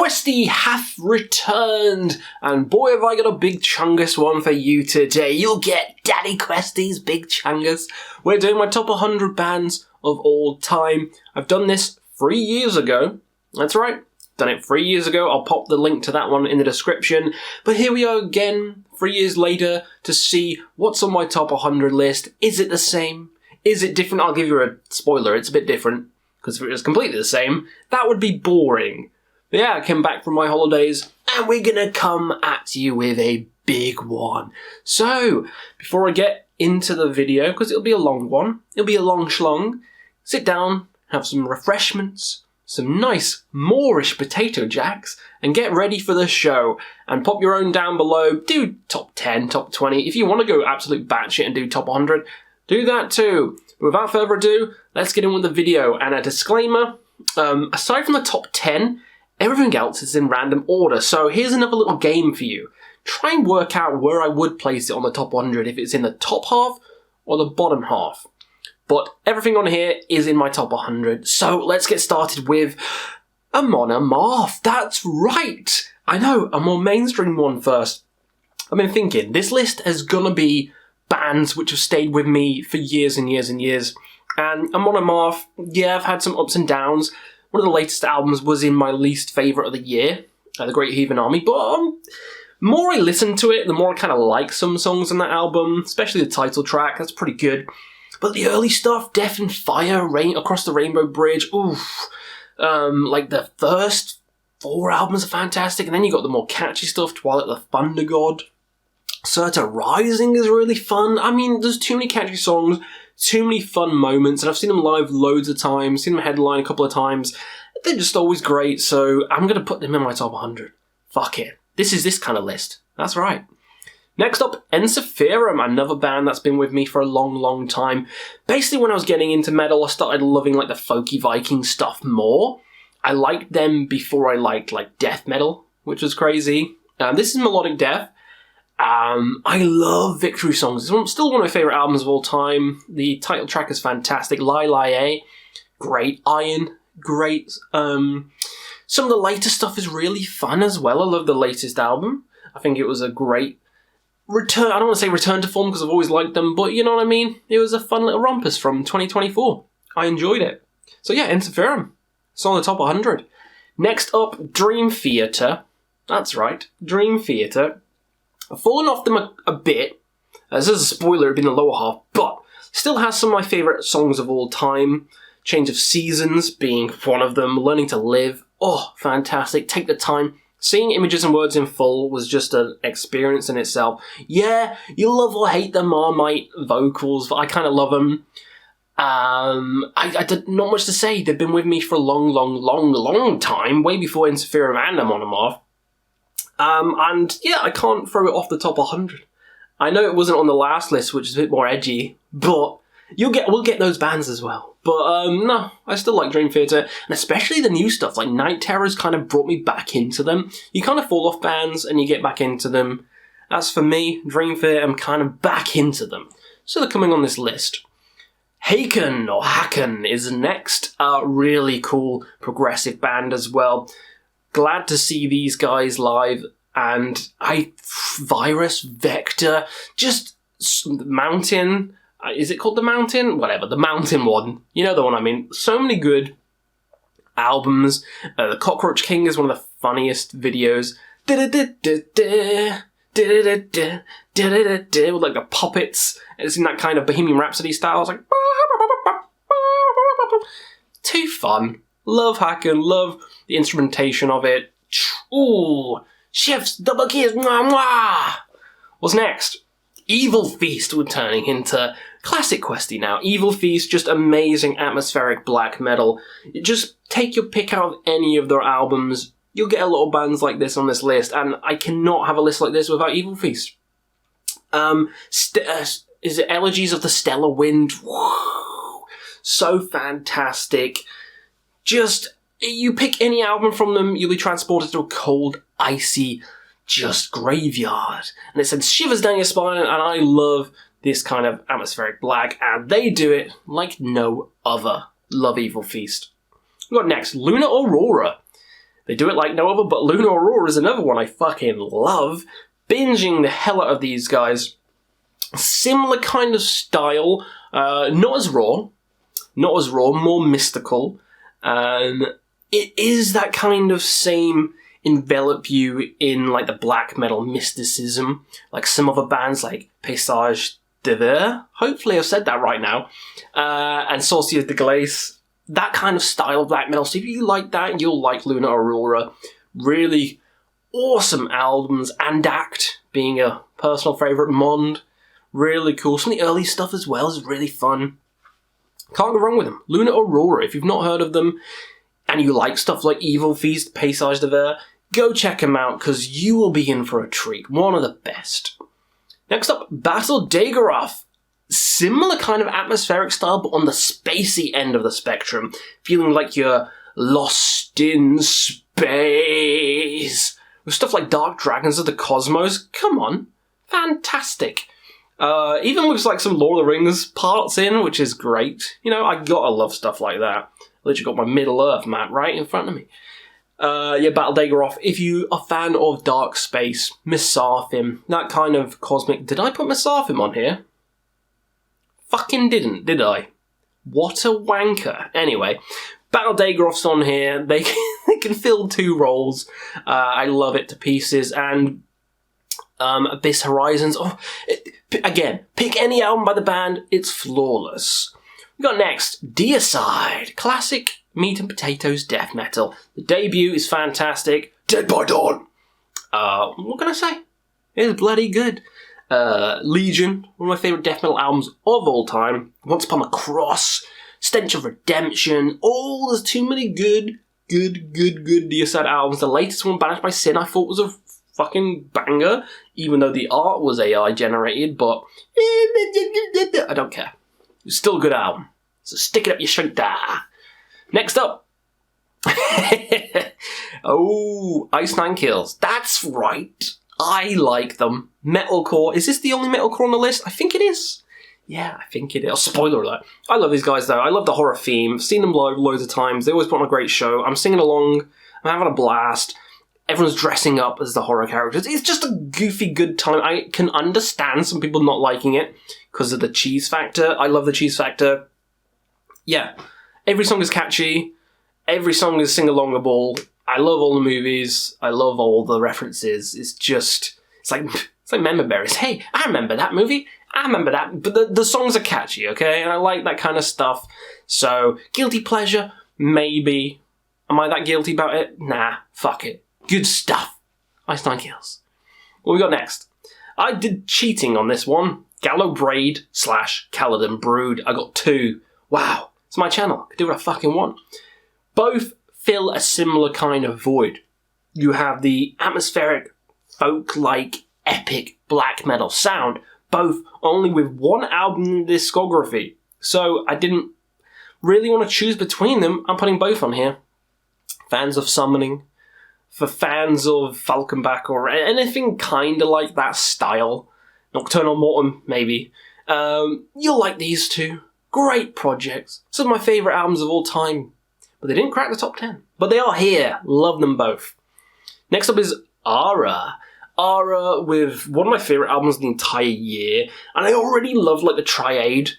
Questy hath returned, and boy have I got a big chungus one for you today. You'll get Daddy Questy's big chungus. We're doing my top 100 bands of all time. I've done this 3 years ago. That's right, done it 3 years ago. I'll pop the link to that one in the description. But here we are again, 3 years later, to see what's on my top 100 list. Is it the same? Is it different? I'll give you a spoiler, it's a bit different. Because if it was completely the same, that would be boring. But yeah, I came back from my holidays, and we're gonna come at you with a big one. So, before I get into the video, because it'll be a long one, it'll be a long schlong, sit down, have some refreshments, some nice Moorish potato jacks, and get ready for the show. And pop your own down below, do top 10, top 20. If you want to go absolute batshit and do top 100, do that too. But without further ado, let's get in with the video. And a disclaimer, aside from the top 10, everything else is in random order. So here's another little game for you. Try and work out where I would place it on the top 100, if it's in the top half or the bottom half. But everything on here is in my top 100. So let's get started with Amon Amarth. That's right. I know, a more mainstream one first. I've been thinking, this list is gonna be bands which have stayed with me for years and years and years. And Amon Amarth, yeah, I've had some ups and downs. One of the latest albums was in my least favourite of the year, The Great Heathen Army, but the more I listen to it, the more I kind of like some songs on that album, especially the title track, that's pretty good. But the early stuff, Death and Fire, Rain Across the Rainbow Bridge, oof. Like the first 4 albums are fantastic, and then you got the more catchy stuff, Twilight the Thunder God. Surta Rising is really fun. I mean, there's too many catchy songs, too many fun moments, and I've seen them live loads of times, seen them headline a couple of times. They're just always great, so I'm going to put them in my top 100. Fuck it. This is this kind of list. That's right. Next up, Enslaved, another band that's been with me for a long, long time. Basically, when I was getting into metal, I started loving like the folky Viking stuff more. I liked them before I liked like death metal, which was crazy. This is melodic death. I love victory songs. It's still one of my favourite albums of all time. The title track is fantastic. Lie, great. Iron, great. Some of the later stuff is really fun as well. I love the latest album. I think it was a great return. I don't want to say return to form because I've always liked them, but you know what I mean? It was a fun little rompus from 2024. I enjoyed it. So yeah, Enslaved. It's on the top 100. Next up, Dream Theater. That's right, Dream Theater. I've fallen off them a bit. This is a spoiler, it'd been the lower half, but still has some of my favourite songs of all time. Change of Seasons being one of them. Learning to Live. Oh, fantastic. Take the time. Seeing Images and Words in full was just an experience in itself. Yeah, you love or hate the Marmite vocals, but I kind of love them. I did not much to say. They've been with me for a long time, way before Enslaved and Amon Amarth. And yeah, I can't throw it off the top 100. I know it wasn't on the last list, which is a bit more edgy, but we'll get those bands as well. But no, I still like Dream Theater, and especially the new stuff, like Night Terrors kind of brought me back into them. You kind of fall off bands and you get back into them. As for me, Dream Theater, I'm kind of back into them. So they're coming on this list. Haken is next, a really cool progressive band as well. Glad to see these guys live, and Virus, Vector, just Mountain, is it called The Mountain? Whatever, The Mountain one. You know the one I mean. So many good albums. The Cockroach King is one of the funniest videos. With like the puppets. It's in that kind of Bohemian Rhapsody style. It's like... too fun. Love Haken, love the instrumentation of it. Ooh, chef's double kiss, mwah, mwah. What's next? Evil Feast, we're turning into classic Questy now. Evil Feast, just amazing atmospheric black metal. Just take your pick out of any of their albums. You'll get a lot of bands like this on this list, and I cannot have a list like this without Evil Feast. Is it Elegies of the Stellar Wind? Whoa, so fantastic. Just, you pick any album from them, you'll be transported to a cold, icy, just graveyard. And it sends shivers down your spine, and I love this kind of atmospheric black, and they do it like no other. Love Evil Feast. We've got next, Lunar Aurora. They do it like no other, but Lunar Aurora is another one I fucking love. Binging the hell out of these guys. Similar kind of style, not as raw, more mystical. It is that kind of same envelop you in like the black metal mysticism, like some other bands like Paysage, Devin, hopefully I've said that right now, and Sorciers de Glace. That kind of style of black metal. So if you like that, you'll like Lunar Aurora. Really awesome albums. Andact being a personal favourite. Mond, really cool. Some of the early stuff as well is really fun. Can't go wrong with them. Lunar Aurora, if you've not heard of them, and you like stuff like Evil Feast, Paysage de Ver, go check them out, because you will be in for a treat. One of the best. Next up, Battle Dagorath. Similar kind of atmospheric style, but on the spacey end of the spectrum. Feeling like you're lost in space. With stuff like Dark Dragons of the Cosmos. Come on. Fantastic. Even with like some Lord of the Rings parts in, which is great. You know, I gotta love stuff like that. Literally got my Middle Earth map right in front of me. Battle Dagorath. If you are a fan of Darkspace, Misarthim, that kind of cosmic... Did I put Misarthim on here? Fucking didn't, did I? What a wanker. Anyway, Battle Dagorath's on here. They can fill 2 roles. I love it to pieces. And Abyss Horizons. Again, pick any album by the band. It's flawless. We got next, Deicide. Classic meat and potatoes death metal. The debut is fantastic. Dead by Dawn. What can I say? It's bloody good. Legion, one of my favourite death metal albums of all time. Once Upon a Cross, Stench of Redemption. Oh, there's too many good Deicide albums. The latest one, Banished by Sin, I thought was a fucking banger, even though the art was AI generated, but I don't care. It's still a good album. So stick it up your shoulder. Next up. Oh, Ice Nine Kills. That's right. I like them. Metalcore. Is this the only metalcore on the list? I think it is. Yeah, I think it is. Oh, spoiler alert. I love these guys, though. I love the horror theme. I've seen them live loads of times. They always put on a great show. I'm singing along. I'm having a blast. Everyone's dressing up as the horror characters. It's just a goofy, good time. I can understand some people not liking it because of the cheese factor. I love the cheese factor. Yeah. Every song is catchy. Every song is sing-alongable. I love all the movies. I love all the references. It's like Member Berries. Hey, I remember that movie. I remember that. But the songs are catchy, okay? And I like that kind of stuff. So, guilty pleasure? Maybe. Am I that guilty about it? Nah, fuck it. Good stuff. Ice Nine Kills. What we got next? I did cheating on this one. Gallo Braid / Caledon Brood. I got 2. Wow. It's my channel. I can do what I fucking want. Both fill a similar kind of void. You have the atmospheric, folk-like, epic black metal sound, both only with one album in the discography. So I didn't really want to choose between them. I'm putting both on here. Fans of Summoning, for fans of Falkenbach or anything kind of like that style, Nokturnal Mortum, maybe, you'll like these 2. Great projects. Some of my favourite albums of all time. But they didn't crack the top 10. But they are here. Love them both. Next up is Ara. Ara with one of my favourite albums of the entire year. And I already loved like the Triade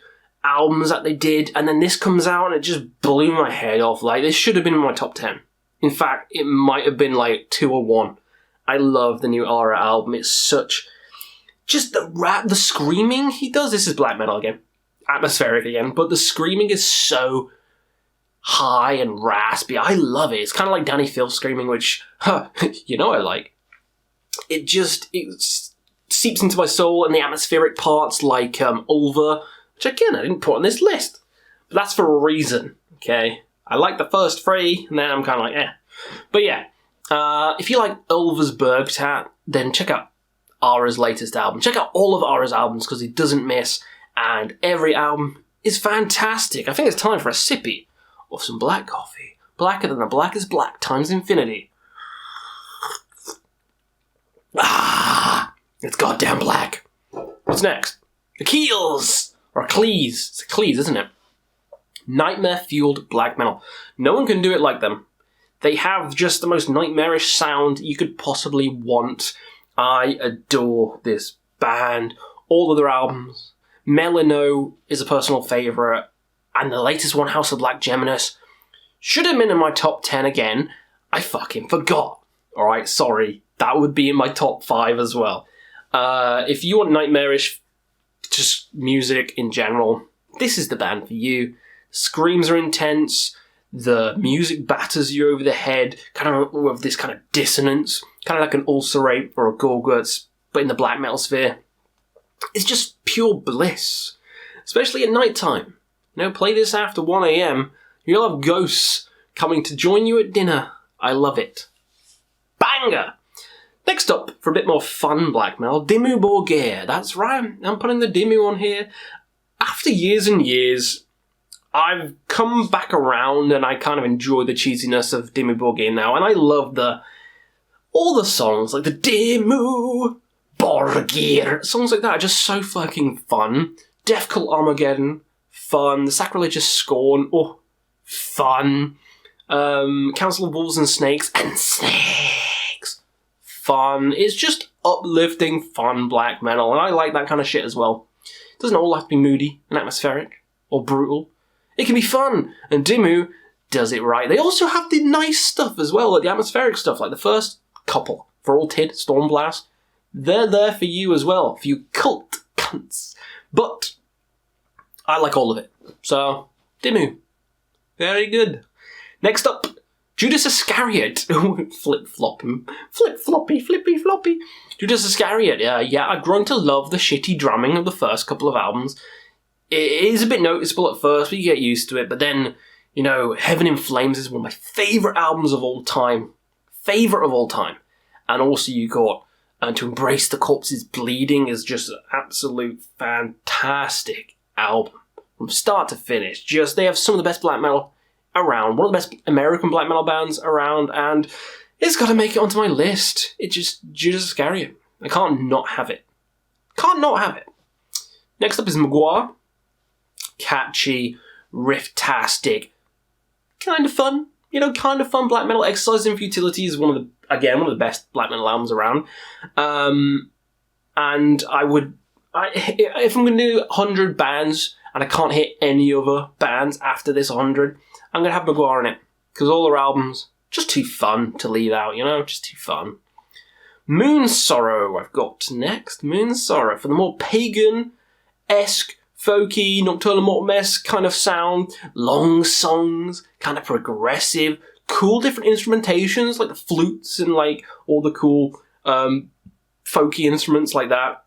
albums that they did. And then this comes out and it just blew my head off. Like, this should have been in my top 10. In fact, it might have been like 2 or 1. I love the new Ara album. It's such... Just the screaming he does. This is black metal again. Atmospheric again. But the screaming is so high and raspy. I love it. It's kind of like Danny Filth screaming, which, you know I like. It seeps into my soul, and the atmospheric parts like Ulva, which again I didn't put on this list. But that's for a reason, okay? I like the first 3, and then I'm kind of like, eh. But yeah, if you like Ulva's Bergtat, then check out Ara's latest album. Check out all of Ara's albums, because he doesn't miss, and every album is fantastic. I think it's time for a sippy of some black coffee. Blacker than the blackest black times infinity. Ah, it's goddamn black. What's next? Aquilus! Or Aquilus. It's Aquilus, isn't it? Nightmare-fueled black metal. No one can do it like them. They have just the most nightmarish sound you could possibly want. I adore this band. All of their albums. Melano is a personal favourite. And the latest one, House of Black Geminus, should have been in my top 10 again. I fucking forgot. Alright, sorry. That would be in my top 5 as well. If you want nightmarish, just music in general, this is the band for you. Screams are intense. The music batters you over the head, kind of with this kind of dissonance, kind of like an Ulcerate or a Gorguts, but in the black metal sphere. It's just pure bliss, especially at night time. Play this after 1 a.m. You'll have ghosts coming to join you at dinner. I love it. Banger! Next up, for a bit more fun black metal, Dimmu Borgir. That's right, I'm putting the Dimmu on here. After years and years, I've come back around and I kind of enjoy the cheesiness of Dimmu Borgir now, and I love all the songs, like the Dimmu Borgir. Songs like that are just so fucking fun. Death Cult Armageddon, fun. The Sacrilegious Scorn, fun. Council of Wolves and Snakes, fun. It's just uplifting, fun black metal, and I like that kind of shit as well. It doesn't all have to be moody and atmospheric or brutal. It can be fun, and Dimmu does it right. They also have the nice stuff as well, like the atmospheric stuff, like the first couple, For All Tid, Stormblast. They're there for you as well, for you cult cunts. But I like all of it. So, Dimmu. Very good. Next up, Judas Iscariot. Flip-floppy. Flippy-floppy. Judas Iscariot. Yeah, I've grown to love the shitty drumming of the first couple of albums. It is a bit noticeable at first, but you get used to it. But then, Heaven in Flames is one of my favourite albums of all time. And also you got To Embrace the Corpse's Bleeding is just an absolute fantastic album. From start to finish. They have some of the best black metal around. One of the best American black metal bands around. And it's got to make it onto my list. It's just Judas Iscariot. I can't not have it. Next up is Magua. Catchy, riff-tastic, kind of fun. Kind of fun black metal. Exercise in Futility is one of the best black metal albums around. And if I'm going to do 100 bands and I can't hit any other bands after this 100, I'm going to have Magua in it. Because all their albums, just too fun to leave out, just too fun. Moon Sorrow I've got next. Moon Sorrow for the more pagan-esque, folky, Nocturnal Mortum-esque kind of sound, long songs, kind of progressive, cool different instrumentations, like the flutes and like all the cool folky instruments like that.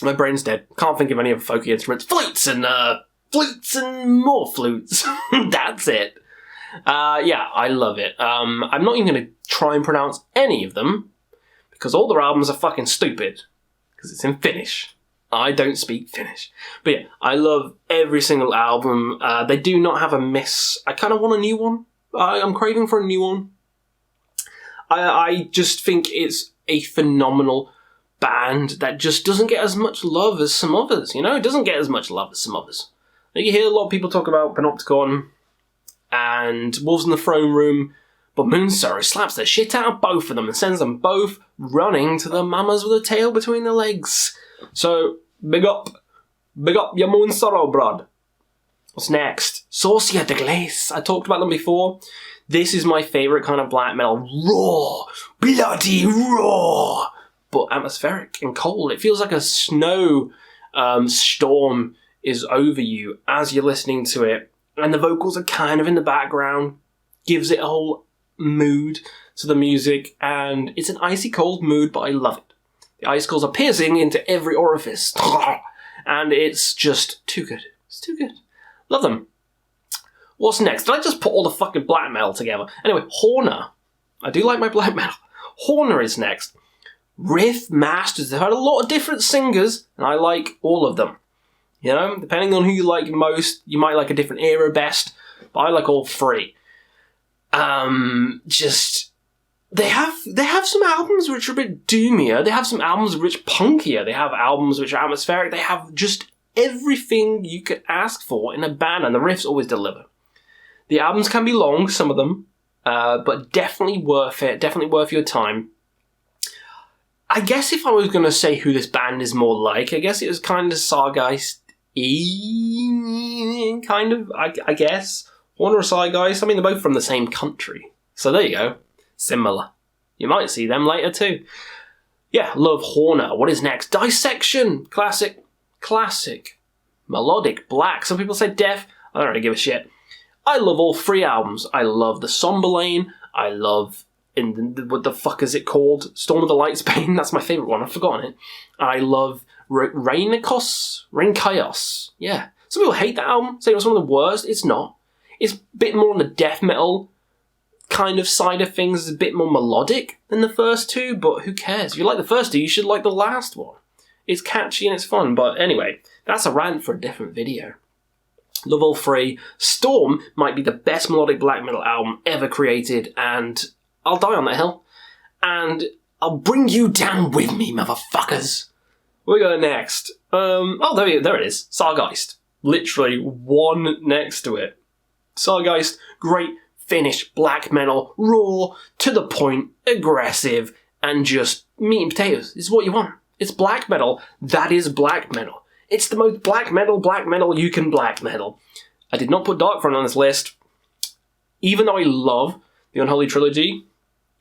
My brain's dead. Can't think of any other folky instruments. Flutes and more flutes. That's it. I love it. I'm not even going to try and pronounce any of them, because all their albums are fucking stupid, because it's in Finnish. I don't speak Finnish. But yeah, I love every single album. They do not have a miss. I kind of want a new one. I'm craving for a new one. I just think it's a phenomenal band that just doesn't get as much love as some others, It doesn't get as much love as some others. You hear a lot of people talk about Panopticon and Wolves in the Throne Room, but Moon Sorrow slaps the shit out of both of them and sends them both running to the mamas with a tail between their legs. So, big up your Moon Sorrow, brod. What's next? Sorcier de Glace. I talked about them before. This is my favourite kind of black metal. Raw. Bloody raw. But atmospheric and cold. It feels like a snow storm is over you as you're listening to it. And the vocals are kind of in the background. Gives it a whole mood to the music. And it's an icy cold mood, but I love it. The icicles are piercing into every orifice. And it's just too good. It's too good. Love them. What's next? Did I just put all the fucking black metal together? Anyway, Horner. I do like my black metal. Horner is next. Riff masters. They've had a lot of different singers, and I like all of them. Depending on who you like most, you might like a different era best, but I like all three. They have some albums which are a bit doomier. They have some albums which are punkier. They have albums which are atmospheric. They have just everything you could ask for in a band, and the riffs always deliver. The albums can be long, some of them, but definitely worth it. Definitely worth your time. I guess if I was going to say who this band is more like, I guess it was kind of Sargeist-y, kind of, I guess. Horner or Sargeist, I mean, they're both from the same country. So there you go. Similar. You might see them later too. Yeah, love Horner. What is next? Dissection. Classic. Melodic black. Some people say death. I don't really give a shit. I love all three albums. I love the Somber Lane. I love... what the fuck is it called? Storm of the Lightsbane. That's my favourite one. I've forgotten it. I love Rain Chaos. Yeah. Some people hate that album, say it was one of the worst. It's not. It's a bit more on the death metal kind of side of things. It's a bit more melodic than the first two, but who cares? If you like the first two, you should like the last one. It's catchy and it's fun, but anyway, that's a rant for a different video. Love all three. Storm might be the best melodic black metal album ever created, and I'll die on that hill. And I'll bring you down with me, motherfuckers. We go next. There it is. Sargeist. Literally one next to it. Sargeist, great Finnish black metal, raw, to the point, aggressive, and just meat and potatoes. This is what you want. It's black metal. That is black metal. It's the most black metal you can black metal. I did not put Darkthrone on this list, even though I love the Unholy Trilogy.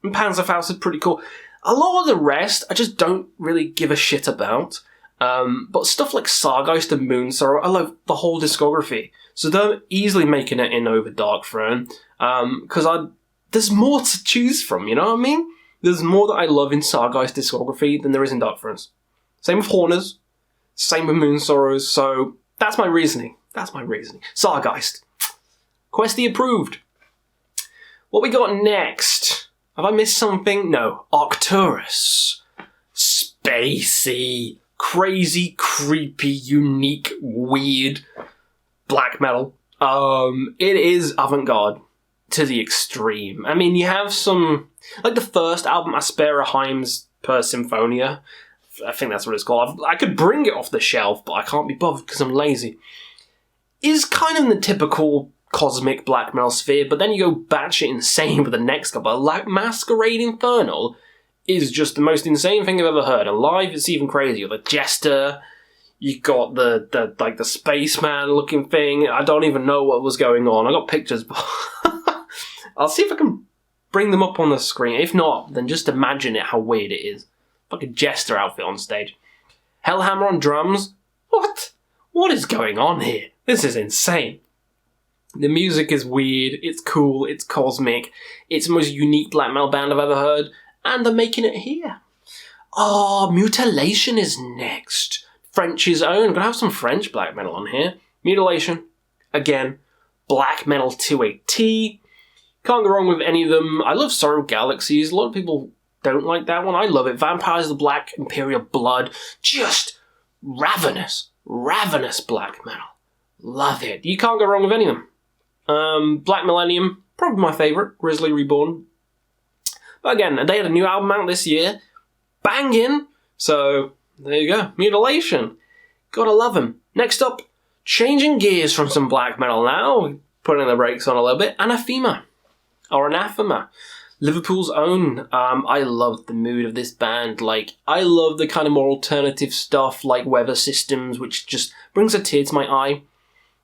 And Panzerfaust is pretty cool. A lot of the rest, I just don't really give a shit about. But stuff like Sargeist and Moonsorrow, I love the whole discography. So they're easily making it in over Darkthrone. Because there's more to choose from, you know what I mean? There's more that I love in Sargeist discography than there is in Darkthrone's. Same with Horner's. Same with Moonsorrows. So that's my reasoning. Sargeist. Questy approved. What we got next? Have I missed something? No. Arcturus. Spacey. Crazy, creepy, unique, weird black metal. It is avant-garde to the extreme. I mean, you have some... Like the first album, Aspera Heims per Symphonia. I think that's what it's called. I could bring it off the shelf, but I can't be bothered because I'm lazy. Is kind of in the typical cosmic black metal sphere, but then you go batshit insane with the next couple. Like Masquerade Infernal is just the most insane thing I've ever heard. And live, it's even crazier. The Jester, you got the spaceman looking thing. I don't even know what was going on. I got pictures, but I'll see if I can bring them up on the screen. If not, then just imagine it, how weird it is. Like a Jester outfit on stage. Hellhammer on drums. What? What is going on here? This is insane. The music is weird, it's cool, it's cosmic, it's the most unique black metal band I've ever heard, and they're making it here. Mutilation is next. French's own. I'm going to have some French black metal on here. Mutilation. Again, black metal to a T. Can't go wrong with any of them. I love Sorrow Galaxies. A lot of people don't like that one. I love it. Vampires of the Black Imperial Blood. Just ravenous black metal. Love it. You can't go wrong with any of them. Black Millennium, probably my favourite. Grizzly Reborn. But again, they had a new album out this year. Banging. So, there you go. Mutilation. Gotta love them. Next up, changing gears from some black metal now. Putting the brakes on a little bit. Anathema. Liverpool's own. I love the mood of this band. Like, I love the kind of more alternative stuff like Weather Systems, which just brings a tear to my eye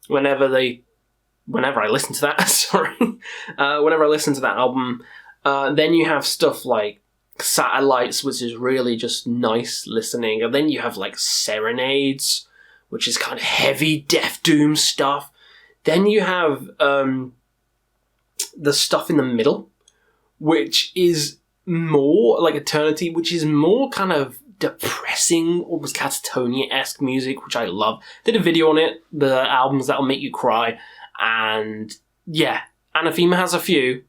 whenever I listen to that. Whenever I listen to that album. Then you have stuff like Satellites, which is really just nice listening. And then you have like Serenades, which is kind of heavy Death Doom stuff. Then you have the stuff in the middle, which is more like Eternity, which is more kind of depressing, almost Katatonia-esque music, which I love. Did a video on it, the albums that'll make you cry, and yeah, Anathema has a few.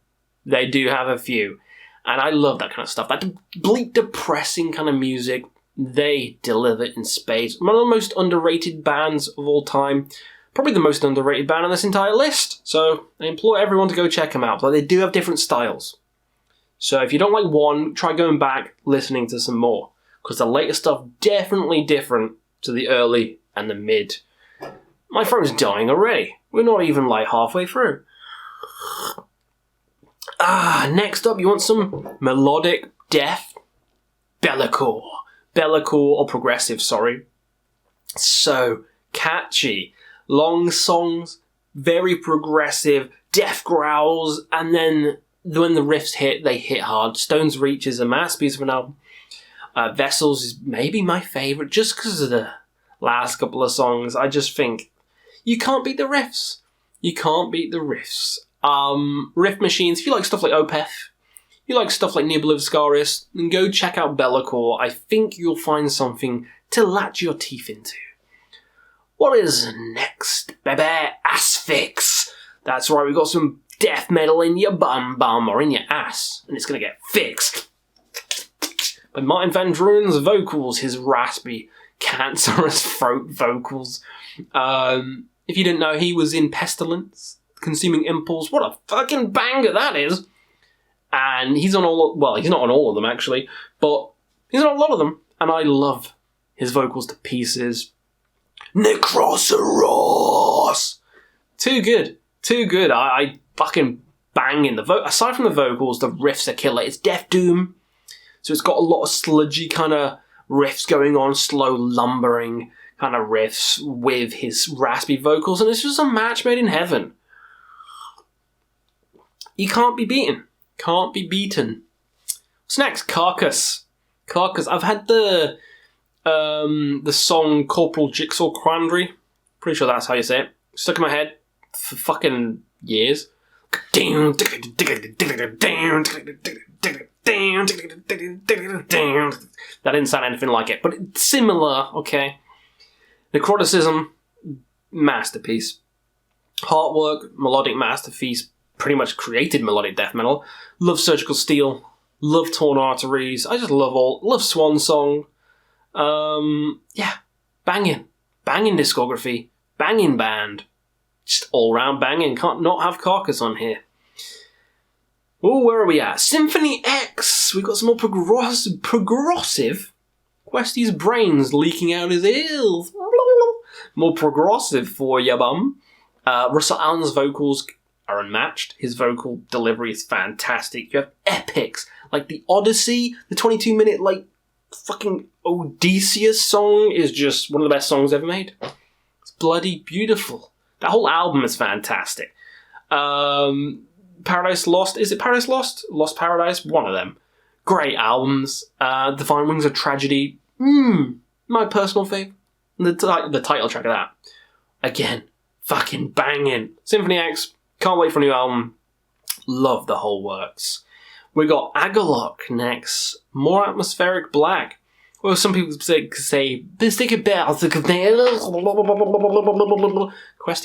They do have a few, and I love that kind of stuff. That bleak, depressing kind of music, they deliver in spades. One of the most underrated bands of all time. Probably the most underrated band on this entire list. So I implore everyone to go check them out. But they do have different styles. So if you don't like one, try going back, listening to some more. Because the later stuff definitely different to the early and the mid. My throat's dying already. We're not even like halfway through. Next up, you want some melodic death? Bellicore. Bellicore, or progressive, sorry. So catchy. Long songs, very progressive, death growls, and then when the riffs hit, they hit hard. Stone's Reach is a masterpiece of an album. Vessels is maybe my favourite, just because of the last couple of songs. I just think, you can't beat the riffs. You can't beat the riffs. Riff machines, if you like stuff like Opeth, you like stuff like Nibble of Scaris, then go check out Bellicore. I think you'll find something to latch your teeth into. What is next, baby? Asphyx. That's right, we've got some death metal in your bum or in your ass, and it's going to get fixed. By Martin Van Druen's vocals, his raspy, cancerous throat vocals. If you didn't know, he was in Pestilence, Consuming Impulse. What a fucking banger that is! And he's on he's not on all of them actually, but he's on a lot of them, and I love his vocals to pieces. Necroceros! Too good. I fucking bang in the aside from the vocals, the riffs are killer. It's Death Doom, so it's got a lot of sludgy kind of riffs going on, slow lumbering kind of riffs with his raspy vocals, and it's just a match made in heaven. You can't be beaten. Can't be beaten. What's next? Carcass. I've had the song Corporal Jigsaw Quandary. Pretty sure that's how you say it. Stuck in my head for fucking years. That didn't sound anything like it, but it's similar, okay? Necroticism, masterpiece. Heartwork, melodic masterpiece, pretty much created melodic death metal. Love Surgical Steel, love Torn Arteries, I just love Swan Song. Banging discography, banging band. Just all round banging, can't not have Carcass on here. Oh, where are we at? Symphony X! We've got some more progressive. Questy's brains leaking out his ears. More progressive for ya bum. Russell Allen's vocals are unmatched. His vocal delivery is fantastic. You have epics, like the Odyssey, the 22-minute, fucking Odysseus song is just one of the best songs ever made. It's bloody beautiful. That whole album is fantastic. Paradise Lost. Is it Paradise Lost? Lost Paradise? One of them. Great albums. Divine Wings of Tragedy. My personal favourite. The title track of that. Again, fucking banging. Symphony X. Can't wait for a new album. Love the whole works. We got Agalok next. More Atmospheric Black. Well, some people say stick it better. Questy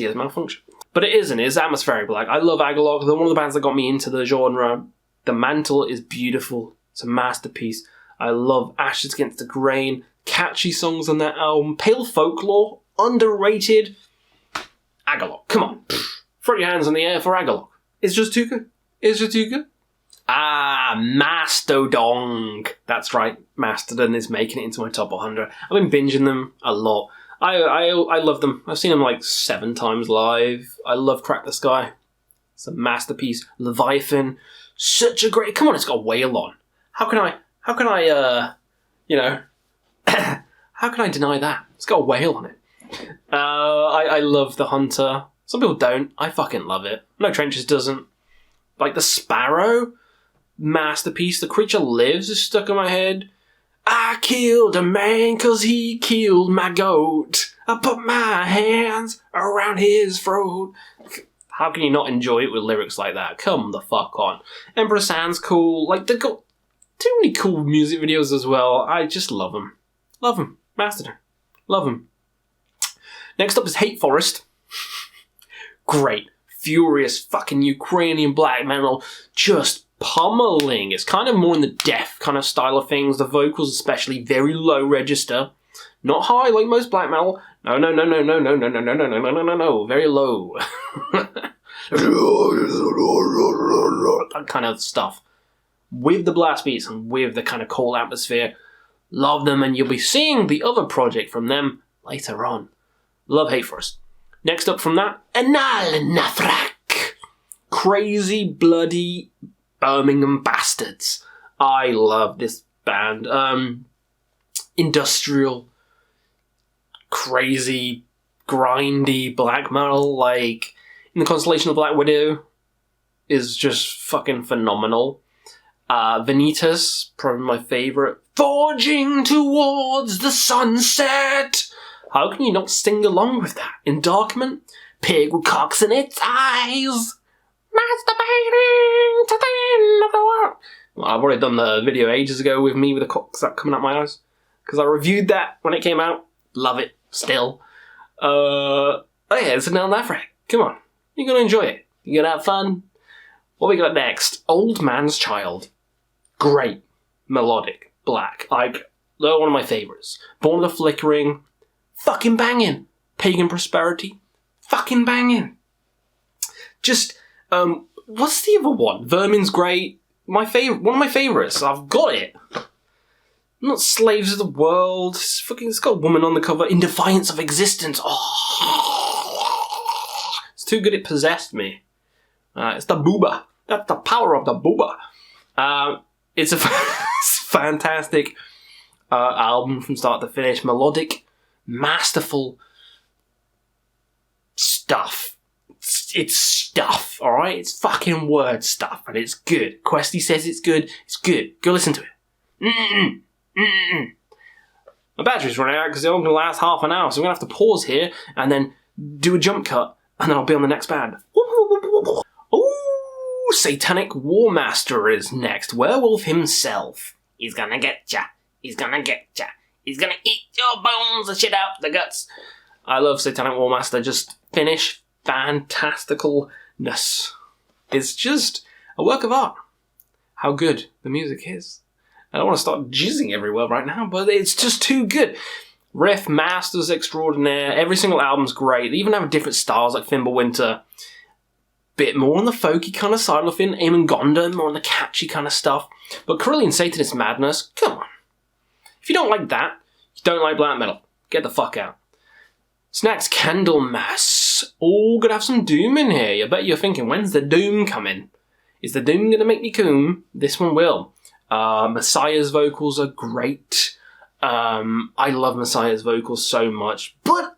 has malfunctioned. But it isn't. It's Atmospheric Black. I love Agalok. They're one of the bands that got me into the genre. The Mantle is beautiful. It's a masterpiece. I love Ashes Against the Grain. Catchy songs on that album. Pale Folklore. Underrated. Agalok. Come on. Throw your hands in the air for Agalok. It's just too good. Mastodon. That's right. Mastodon is making it into my top 100. I've been binging them a lot. I love them. I've seen them 7 times live. I love Crack the Sky. It's a masterpiece. Leviathan. Such a great... Come on, it's got a whale on. How can I how can I deny that? It's got a whale on it. I love The Hunter. Some people don't. I fucking love it. No Trenches doesn't. The Sparrow, masterpiece. The Creature Lives is stuck in my head. I killed a man 'cause he killed my goat. I put my hands around his throat. How can you not enjoy it with lyrics like that? Come the fuck on. Emperor Sand's cool. They've got too many cool music videos as well. I just love them. Love them. Mastodon. Love them. Next up is Hate Forest. Great. Furious fucking Ukrainian black metal. Just pummeling. It's kind of more in the death kind of style of things. The vocals especially very low register. Not high like most black metal. No. Very low. That kind of stuff. With the blast beats and with the kind of cold atmosphere. Love them, and you'll be seeing the other project from them later on. Love Hate Forest. Next up from that, NILE. Crazy, bloody, Birmingham bastards. I love this band. Industrial, crazy, grindy black metal, like in the constellation of Black Widow, is just fucking phenomenal. Vanitas, probably my favourite. Forging towards the sunset. How can you not sing along with that? Endarkment, pig with cocks in its eyes. Masturbating to the end of the world. Well, I've already done the video ages ago with me with the cocks that coming out my eyes. Because I reviewed that when it came out. Love it, still. Oh yeah, it's a Nil Nafrek. Come on, you're going to enjoy it. You're going to have fun. What we got next? Old Man's Child. Great. Melodic. Black. Like, they're one of my favourites. Born of the Flickering. Fucking banging. Pagan Prosperity. Fucking banging. Just, what's the other one? Vermin's great. One of my favourites. I've got it. Not Slaves of the World. It's got a woman on the cover. In Defiance of Existence. Oh. It's too good it possessed me. It's the booba. That's the power of the booba. It's a fantastic album from start to finish. Melodic, masterful stuff. It's stuff, alright? It's fucking word stuff, and it's good. Questy says it's good. It's good. Go listen to it. My battery's running out because it's only going to last half an hour, so I'm going to have to pause here and then do a jump cut, and then I'll be on the next band. Ooh, Satanic War Master is next. Werewolf himself. He's gonna get ya. He's gonna get ya. He's gonna eat your bones and shit out the guts. I love Satanic War Master. Just finish fantasticalness. It's just a work of art. How good the music is. I don't want to start jizzing everywhere right now, but it's just too good. Riff masters extraordinaire. Every single album's great. They even have different styles like Fimbulwinter. Bit more on the folky kind of side of thing. Amon Gonda, more on the catchy kind of stuff. But Carillion Satanist Madness, come on. If you don't like that, you don't like black metal. Get the fuck out. Snacks Candlemas. Oh, gonna have some doom in here. I bet you're thinking, when's the doom coming? Is the doom gonna make me coom? This one will. Messiah's vocals are great. I love Messiah's vocals so much. But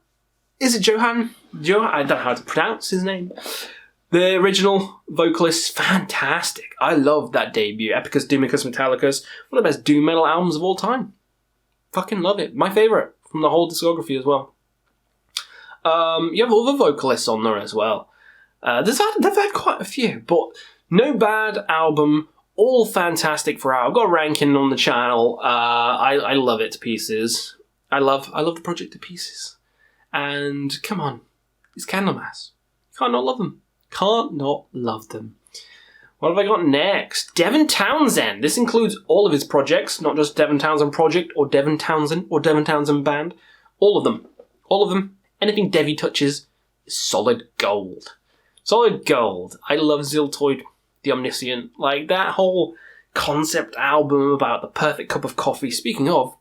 is it Johan? I don't know how to pronounce his name. The original vocalist, fantastic. I love that debut. Epicus Doomicus Metallicus. One of the best doom metal albums of all time. Fucking love it. My favourite from the whole discography as well. You have other vocalists on there as well. They've had quite a few, but no bad album. All fantastic for I've got a ranking on the channel. I love it to pieces. I love the project to pieces. And come on, it's Candlemas. You can't not love them. Can't not love them. What have I got next? Devin Townsend. This includes all of his projects, not just Devin Townsend Project or Devin Townsend or Devin Townsend Band. All of them. All of them. Anything Devi touches is solid gold. Solid gold. I love Ziltoid the Omniscient. Like, that whole concept album about the perfect cup of coffee. Speaking of,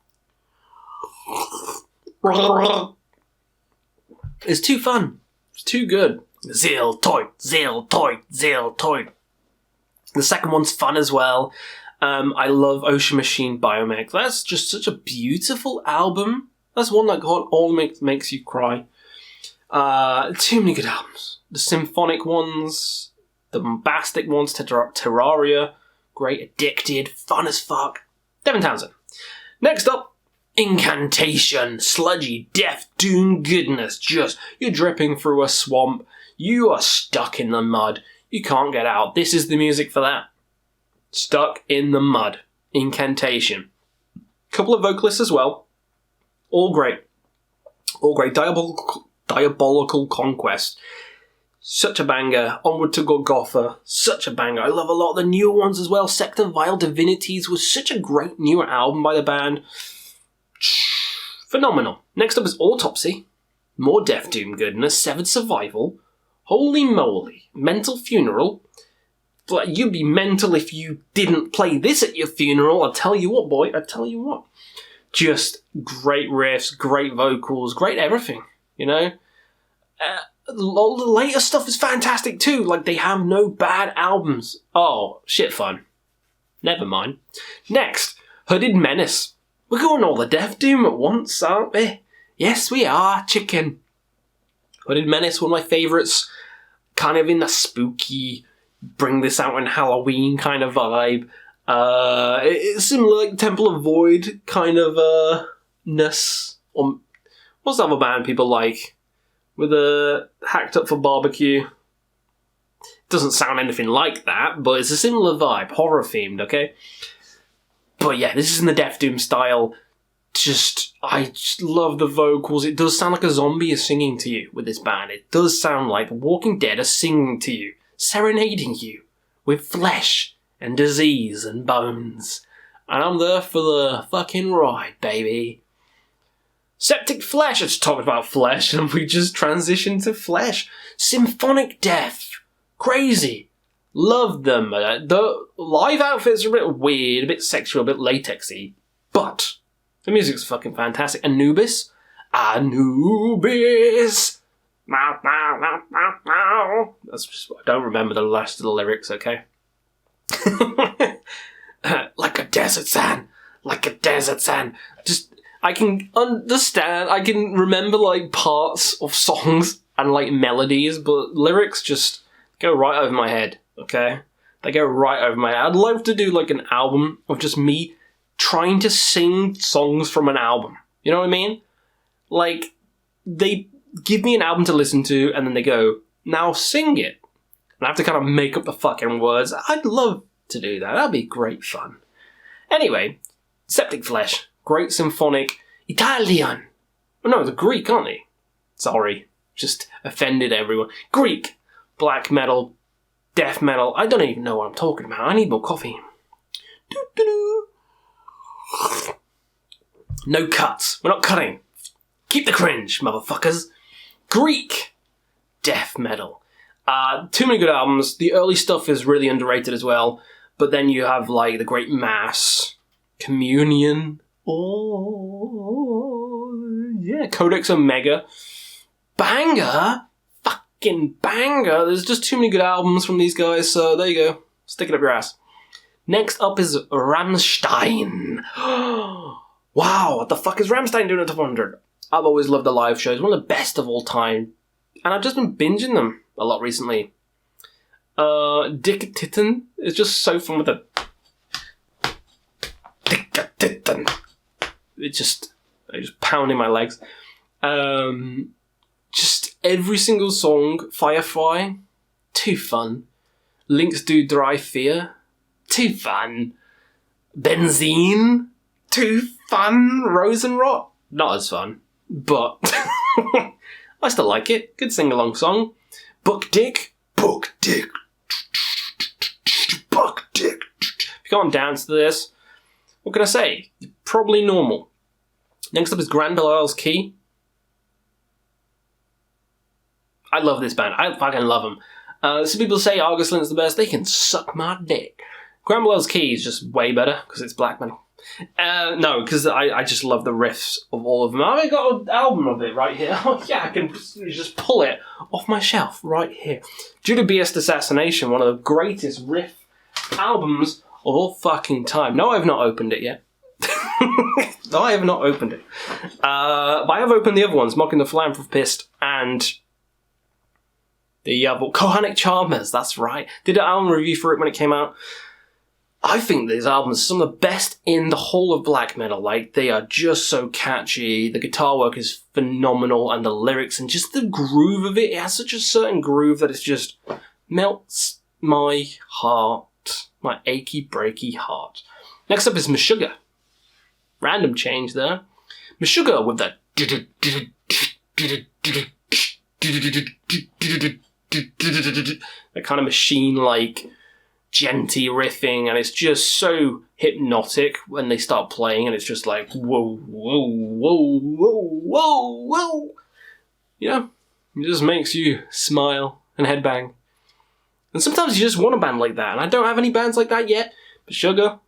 it's too fun. It's too good. Ziltoid. The second one's fun as well. I love Ocean Machine Biomech. That's just such a beautiful album. That's one that all makes you cry. Too many good albums. The symphonic ones, the bombastic ones, Terraria, great, Addicted, fun as fuck. Devin Townsend. Next up, Incantation, sludgy, death, doom goodness. Just, you're dripping through a swamp. You are stuck in the mud. You can't get out. This is the music for that. Stuck in the mud. Incantation. Couple of vocalists as well. All great. All great. Diabolical Conquest. Such a banger. Onward to Golgotha. Such a banger. I love a lot of the newer ones as well. Sector Vile Divinities was such a great newer album by the band. Phenomenal. Next up is Autopsy. More Death Doom goodness. Severed Survival. Holy moly. Mental Funeral. Like, you'd be mental if you didn't play this at your funeral. I'll tell you what, boy. I'll tell you what. Just great riffs, great vocals, great everything, you know? All the later stuff is fantastic too. Like, they have no bad albums. Oh, shit fun. Never mind. Next, Hooded Menace. We're going all the Death Doom at once, aren't we? Yes, we are, chicken. Hooded Menace, one of my favourites. Kind of in the spooky, bring this out on Halloween kind of vibe. It's similar, like Temple of Void kind of ness. What's the other band people like? With a hacked up for barbecue. Doesn't sound anything like that, but it's a similar vibe, horror themed, okay? But yeah, this is in the Death Doom style. I just love the vocals. It does sound like a zombie is singing to you with this band. It does sound like The Walking Dead are singing to you, serenading you with flesh and disease and bones. And I'm there for the fucking ride, baby. Septic Flesh. I just talked about flesh and we just transitioned to flesh. Symphonic Death. Crazy. Love them. The live outfits are a bit weird, a bit sexual, a bit latexy. But the music's fucking fantastic. Anubis. Anubis. That's just, I don't remember the rest of the lyrics, okay? Like a desert sand. Like a desert sand. Just, I can understand, I can remember like parts of songs and like melodies, but lyrics just go right over my head, okay? They go right over my head. I'd love to do like an album of just me trying to sing songs from an album. You know what I mean? Like, they give me an album to listen to and then they go, now sing it. And I have to kind of make up the fucking words. I'd love to do that. That'd be great fun. Anyway, Septic Flesh. Great symphonic. Italian. Oh no, they're Greek, aren't they? Sorry. Just offended everyone. Greek. Black metal. Death metal. I don't even know what I'm talking about. I need more coffee. Doo-doo-doo. No cuts. We're not cutting. Keep the cringe, motherfuckers. Greek. Death metal. Too many good albums. The early stuff is really underrated as well. But then you have like the Great Mass. Communion. Oh, yeah. Codex Omega. Banger. Fucking banger. There's just too many good albums from these guys, so there you go. Stick it up your ass. Next up is Rammstein. Wow, what the fuck is Rammstein doing at top 100? I've always loved the live shows. One of the best of all time. And I've just been binging them a lot recently. Dick Titten is just so fun with the... Dick Titten. I just pounding my legs. Just every single song. Firefly. Too fun. Links Do Dry Fear. Too fun. Benzene. Too fun. Rosenrot. Not as fun. But I still like it. Good sing-along song. Buck Dick. Buck Dick. Buck Dick. If you can't dance to this, what can I say? Probably normal. Next up is Grand Belial's Key. I love this band. I fucking love them. Some people say August Lind's the best. They can suck my dick. Grand Belial's Key is just way better because it's black metal. No, because I just love the riffs of all of them. I've got an album of it right here. Oh yeah, I can just pull it off my shelf right here. Judas Beast Assassination, one of the greatest riff albums of all fucking time. No, I've not opened it yet. No, I have not opened it. But I have opened the other ones, Mocking the Philanthropist and the Kohanic Charmers, that's right. Did an album review for it when it came out. I think these albums are some of the best in the whole of black metal. Like, they are just so catchy. The guitar work is phenomenal, and the lyrics and just the groove of it. It has such a certain groove that it just melts my heart. My achy, breaky heart. Next up is Meshuggah. Random change there. Meshuggah with that that kind of machine-like genty riffing, and it's just so hypnotic when they start playing, and it's just like whoa, whoa, whoa, whoa, whoa, whoa. You know, it just makes you smile and headbang. And sometimes you just want a band like that, and I don't have any bands like that yet, but Meshuggah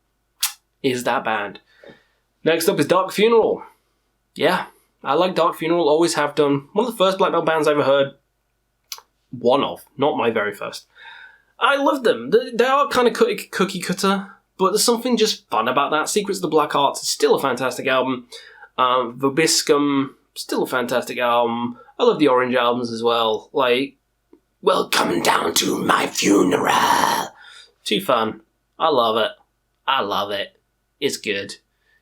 is that band. Next up is Dark Funeral. Yeah, I like Dark Funeral, always have done. One of the first black metal bands I ever heard. One of, not my very first. I love them. They are kind of cookie cutter, but there's something just fun about that. Secrets of the Black Arts is still a fantastic album. Vobiscum, still a fantastic album. I love the Orange albums as well. Like, Welcome Down to My Funeral. Too fun. I love it. I love it. It's good.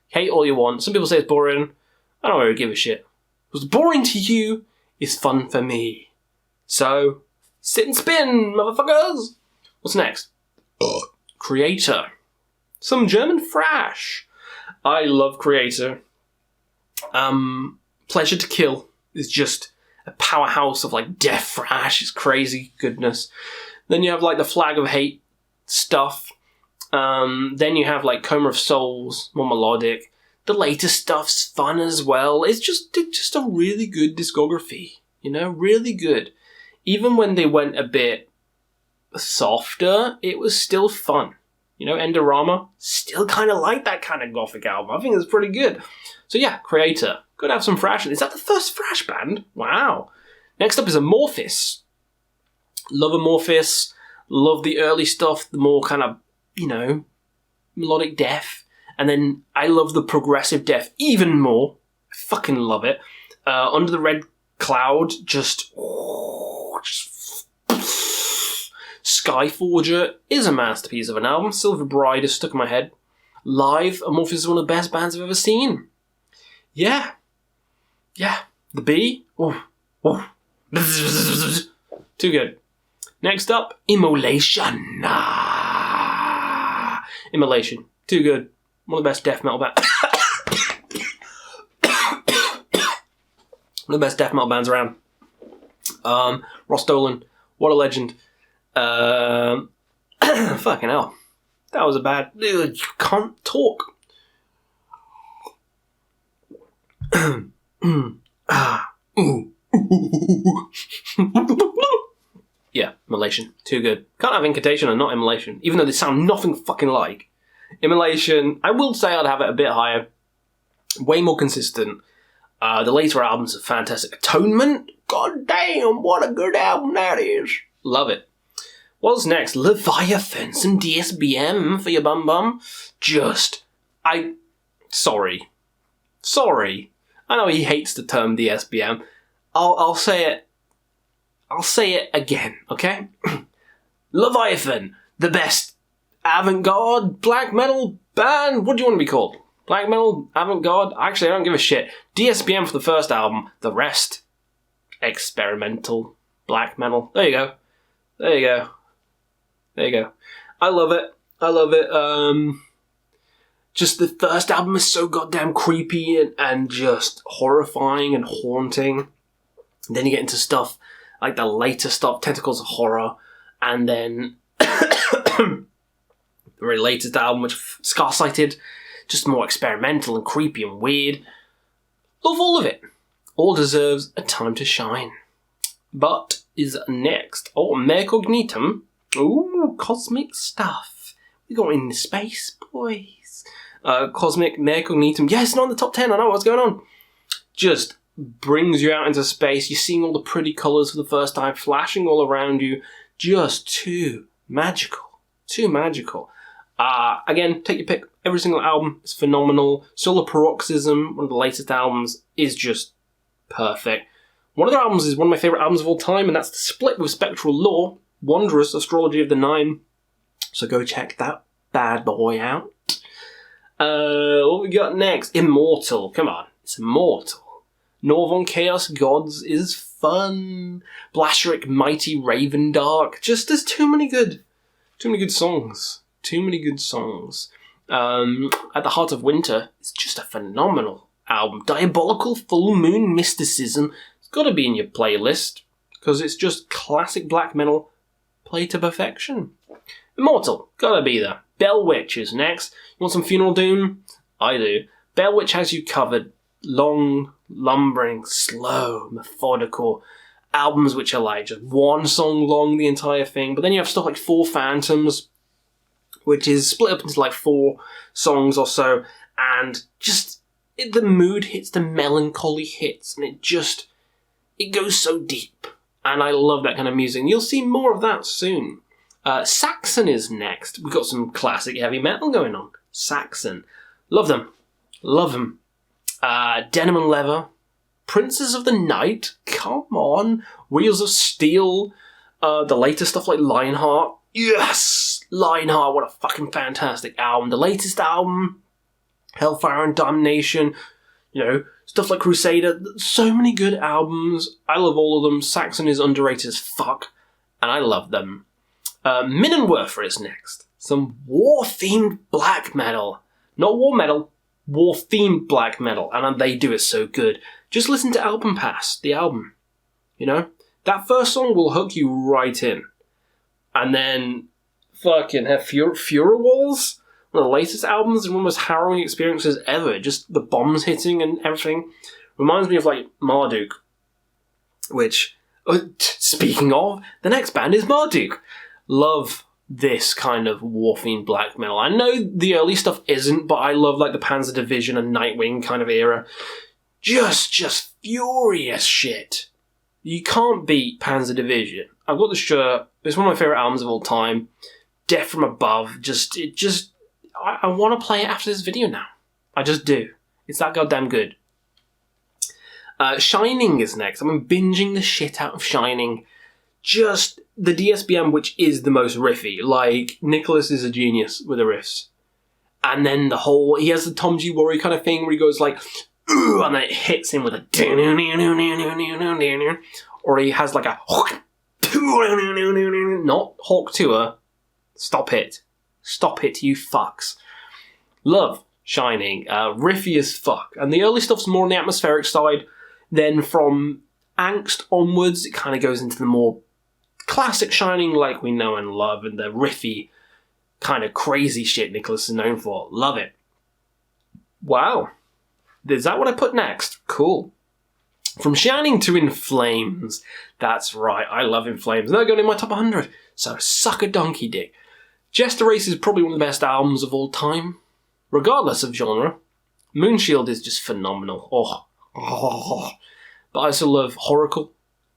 Hate all you want. Some people say it's boring. I don't really give a shit. What's boring to you is fun for me. So, sit and spin, motherfuckers! What's next? Creator. Some German thrash. I love Creator. Pleasure to Kill is just a powerhouse of like death thrash. It's crazy goodness. Then you have like the Flag of Hate stuff. Then you have like Coma of Souls, more melodic. The later stuff's fun as well. It's just a really good discography. You know, really good. Even when they went a bit softer, it was still fun. You know, Endorama, still kind of like that kind of gothic album. I think it's pretty good. So yeah, Creator. Gotta have some thrash. Is that the first thrash band? Wow. Next up is Amorphis. Love Amorphis. Love the early stuff, the more kind of, you know, melodic death. And then I love the progressive death even more. I fucking love it. Under the Red Cloud, just Skyforger is a masterpiece of an album. Silver Bride is stuck in my head. Live, Amorphis is one of the best bands I've ever seen. Yeah. The B. Too good. Next up, Immolation. Immolation. Too good. One of the best death metal bands. One of the best death metal bands around. Ross Dolan. What a legend. Fucking hell. That was a bad... You can't talk. Yeah, Immolation. Too good. Can't have Incantation and not Immolation, even though they sound nothing fucking like. Immolation, I will say I'd have it a bit higher. Way more consistent. The later albums are fantastic. Atonement? God damn, what a good album that is. Love it. What's next? Leviathan. Some DSBM for your bum. Sorry. I know he hates the term DSBM. I'll say it. I'll say it again, okay? Leviathan, the best avant-garde black metal band. What do you want to be called? Black metal, avant-garde? Actually, I don't give a shit. DSBM for the first album. The rest, experimental black metal. There you go. I love it. Just the first album is so goddamn creepy and just horrifying and haunting. And then you get into stuff like the later stuff, Tentacles of Horror, and then the very latest album, which Scar-Sighted, just more experimental and creepy and weird. Love all of it. All deserves a time to shine. But is next. Mare Cognitum. Ooh, cosmic stuff. We got in space, boys. Cosmic Mare Cognitum. Yeah, it's not in the top 10. I know what's going on. Just brings you out into space. You're seeing all the pretty colours for the first time, flashing all around you. Just too magical. Again, take your pick. Every single album is phenomenal. Solar Paroxysm, one of the latest albums, is just perfect. One of their albums is one of my favourite albums of all time, and that's the split with Spectral Law, Wanderous Astrology of the Nine. So go check that bad boy out. What we got next? Immortal. Come on, it's Immortal. Norvon Chaos Gods is fun. Blasheric Mighty Raven Dark. Just there's too many good songs. At the Heart of Winter, it's just a phenomenal album. Diabolical Full Moon Mysticism. It's got to be in your playlist because it's just classic black metal played to perfection. Immortal, gotta be there. Bell Witch is next. You want some Funeral Doom? I do. Bell Witch has you covered. Long, lumbering, slow, methodical albums which are like just one song long the entire thing. But then you have stuff like Four Phantoms, which is split up into like 4 songs or so, and just the mood hits, the melancholy hits, and it goes so deep. And I love that kind of music. And you'll see more of that soon. Saxon is next. We've got some classic heavy metal going on. Saxon. Love them. Love them. Denim and Leather. Princes of the Night. Come on. Wheels of Steel. The latest stuff like Lionheart. Yes! Lionheart, what a fucking fantastic album. The latest album. Hellfire and Damnation. You know, stuff like Crusader. So many good albums. I love all of them. Saxon is underrated as fuck. And I love them. Minenwerfer is next. Some war-themed black metal. Not war metal. War-themed black metal. And they do it so good. Just listen to Album Pass. The album. You know? That first song will hook you right in. And then fucking have Fuhrer Walls. One of the latest albums and one of the most harrowing experiences ever. Just the bombs hitting and everything. Reminds me of, like, Marduk. Which, speaking of, the next band is Marduk. Love this kind of war-themed black metal. I know the early stuff isn't, but I love, like, the Panzer Division and Nightwing kind of era. Just furious shit. You can't beat Panzer Division. I've got the shirt. It's one of my favourite albums of all time. Death from Above. I want to play it after this video now. I just do. It's that goddamn good. Shining is next. I'm binging the shit out of Shining. Just the DSBM, which is the most riffy. Like, Nicholas is a genius with the riffs. And then he has the Tom G. Worry kind of thing where he goes like, ooh, and then it hits him with a or he has like a not Hawk Tour. Stop it, you fucks. Love Shining, riffy as fuck, and the early stuff's more on the atmospheric side. Then from Angst onwards, it kind of goes into the more classic Shining, like we know and love, and the riffy kind of crazy shit Nicholas is known for. Love it. Wow. Is that what I put next? Cool. From Shining to In Flames. That's right, I love In Flames. They're going in my top 100, so suck a donkey dick. Jester Race is probably one of the best albums of all time, regardless of genre. Moonshield is just phenomenal. But I also love Horacle,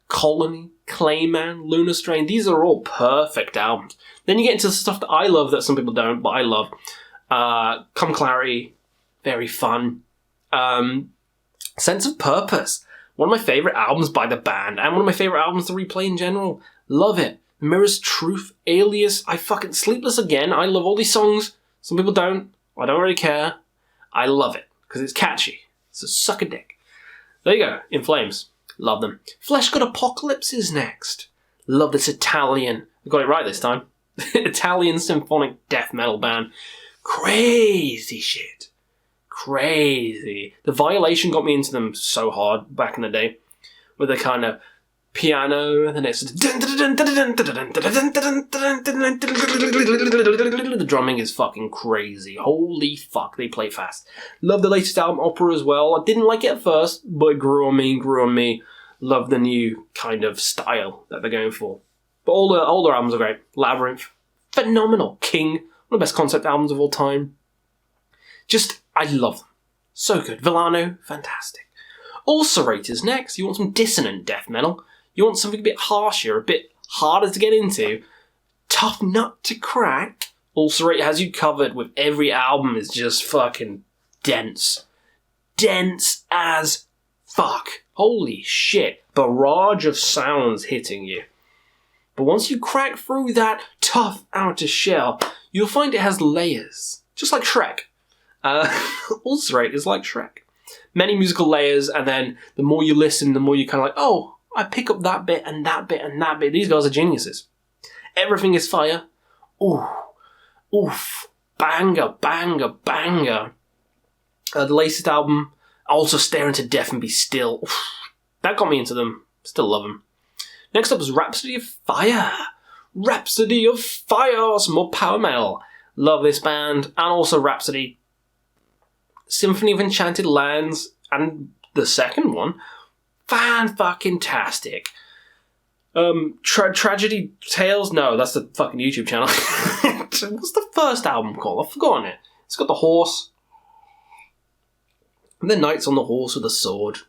Colony, Clayman, Lunar Strain. These are all perfect albums. Then you get into the stuff that I love that some people don't, but I love. Come Clarity, very fun. Sense of Purpose, one of my favourite albums by the band, and one of my favourite albums to replay in general. Love it. Mirror's Truth, Alias, Sleepless Again. I love all these songs. Some people don't. I don't really care. I love it, because it's catchy. So suck a dick. There you go, In Flames. Love them. Flesh God Apocalypse is next. Love this Italian. I got it right this time. Italian symphonic death metal band. Crazy shit. Crazy. The Violation got me into them so hard back in the day. With the kind of piano, and then it's the drumming is fucking crazy. Holy fuck, they play fast. Love the latest album, Opera, as well. I didn't like it at first, but it grew on me. Love the new kind of style that they're going for. But all their albums are great. Labyrinth, phenomenal. King, one of the best concept albums of all time. I love them. So good. Villano, fantastic. Ulcerate is next. You want some dissonant death metal. You want something a bit harsher, a bit harder to get into. Tough nut to crack. Ulcerate has you covered with every album is just fucking dense. Dense as fuck. Holy shit. Barrage of sounds hitting you. But once you crack through that tough outer shell, you'll find it has layers. Just like Shrek. Ulcerate is like Shrek. Many musical layers, and then the more you listen, the more you kind of like, oh, I pick up that bit and that bit and that bit. These guys are geniuses. Everything is fire. Ooh. Oof. Banger, banger, banger. The latest album, Also Stare Into Death and Be Still. Oof. That got me into them. Still love them. Next up is Rhapsody of Fire. Rhapsody of Fire. Some more power metal. Love this band. And also Rhapsody. Symphony of Enchanted Lands, and the second one, fan-fucking-tastic. Tragedy Tales? No, that's the fucking YouTube channel. What's the first album called? I've forgotten it. It's got the horse. And then Knights on the Horse with a Sword.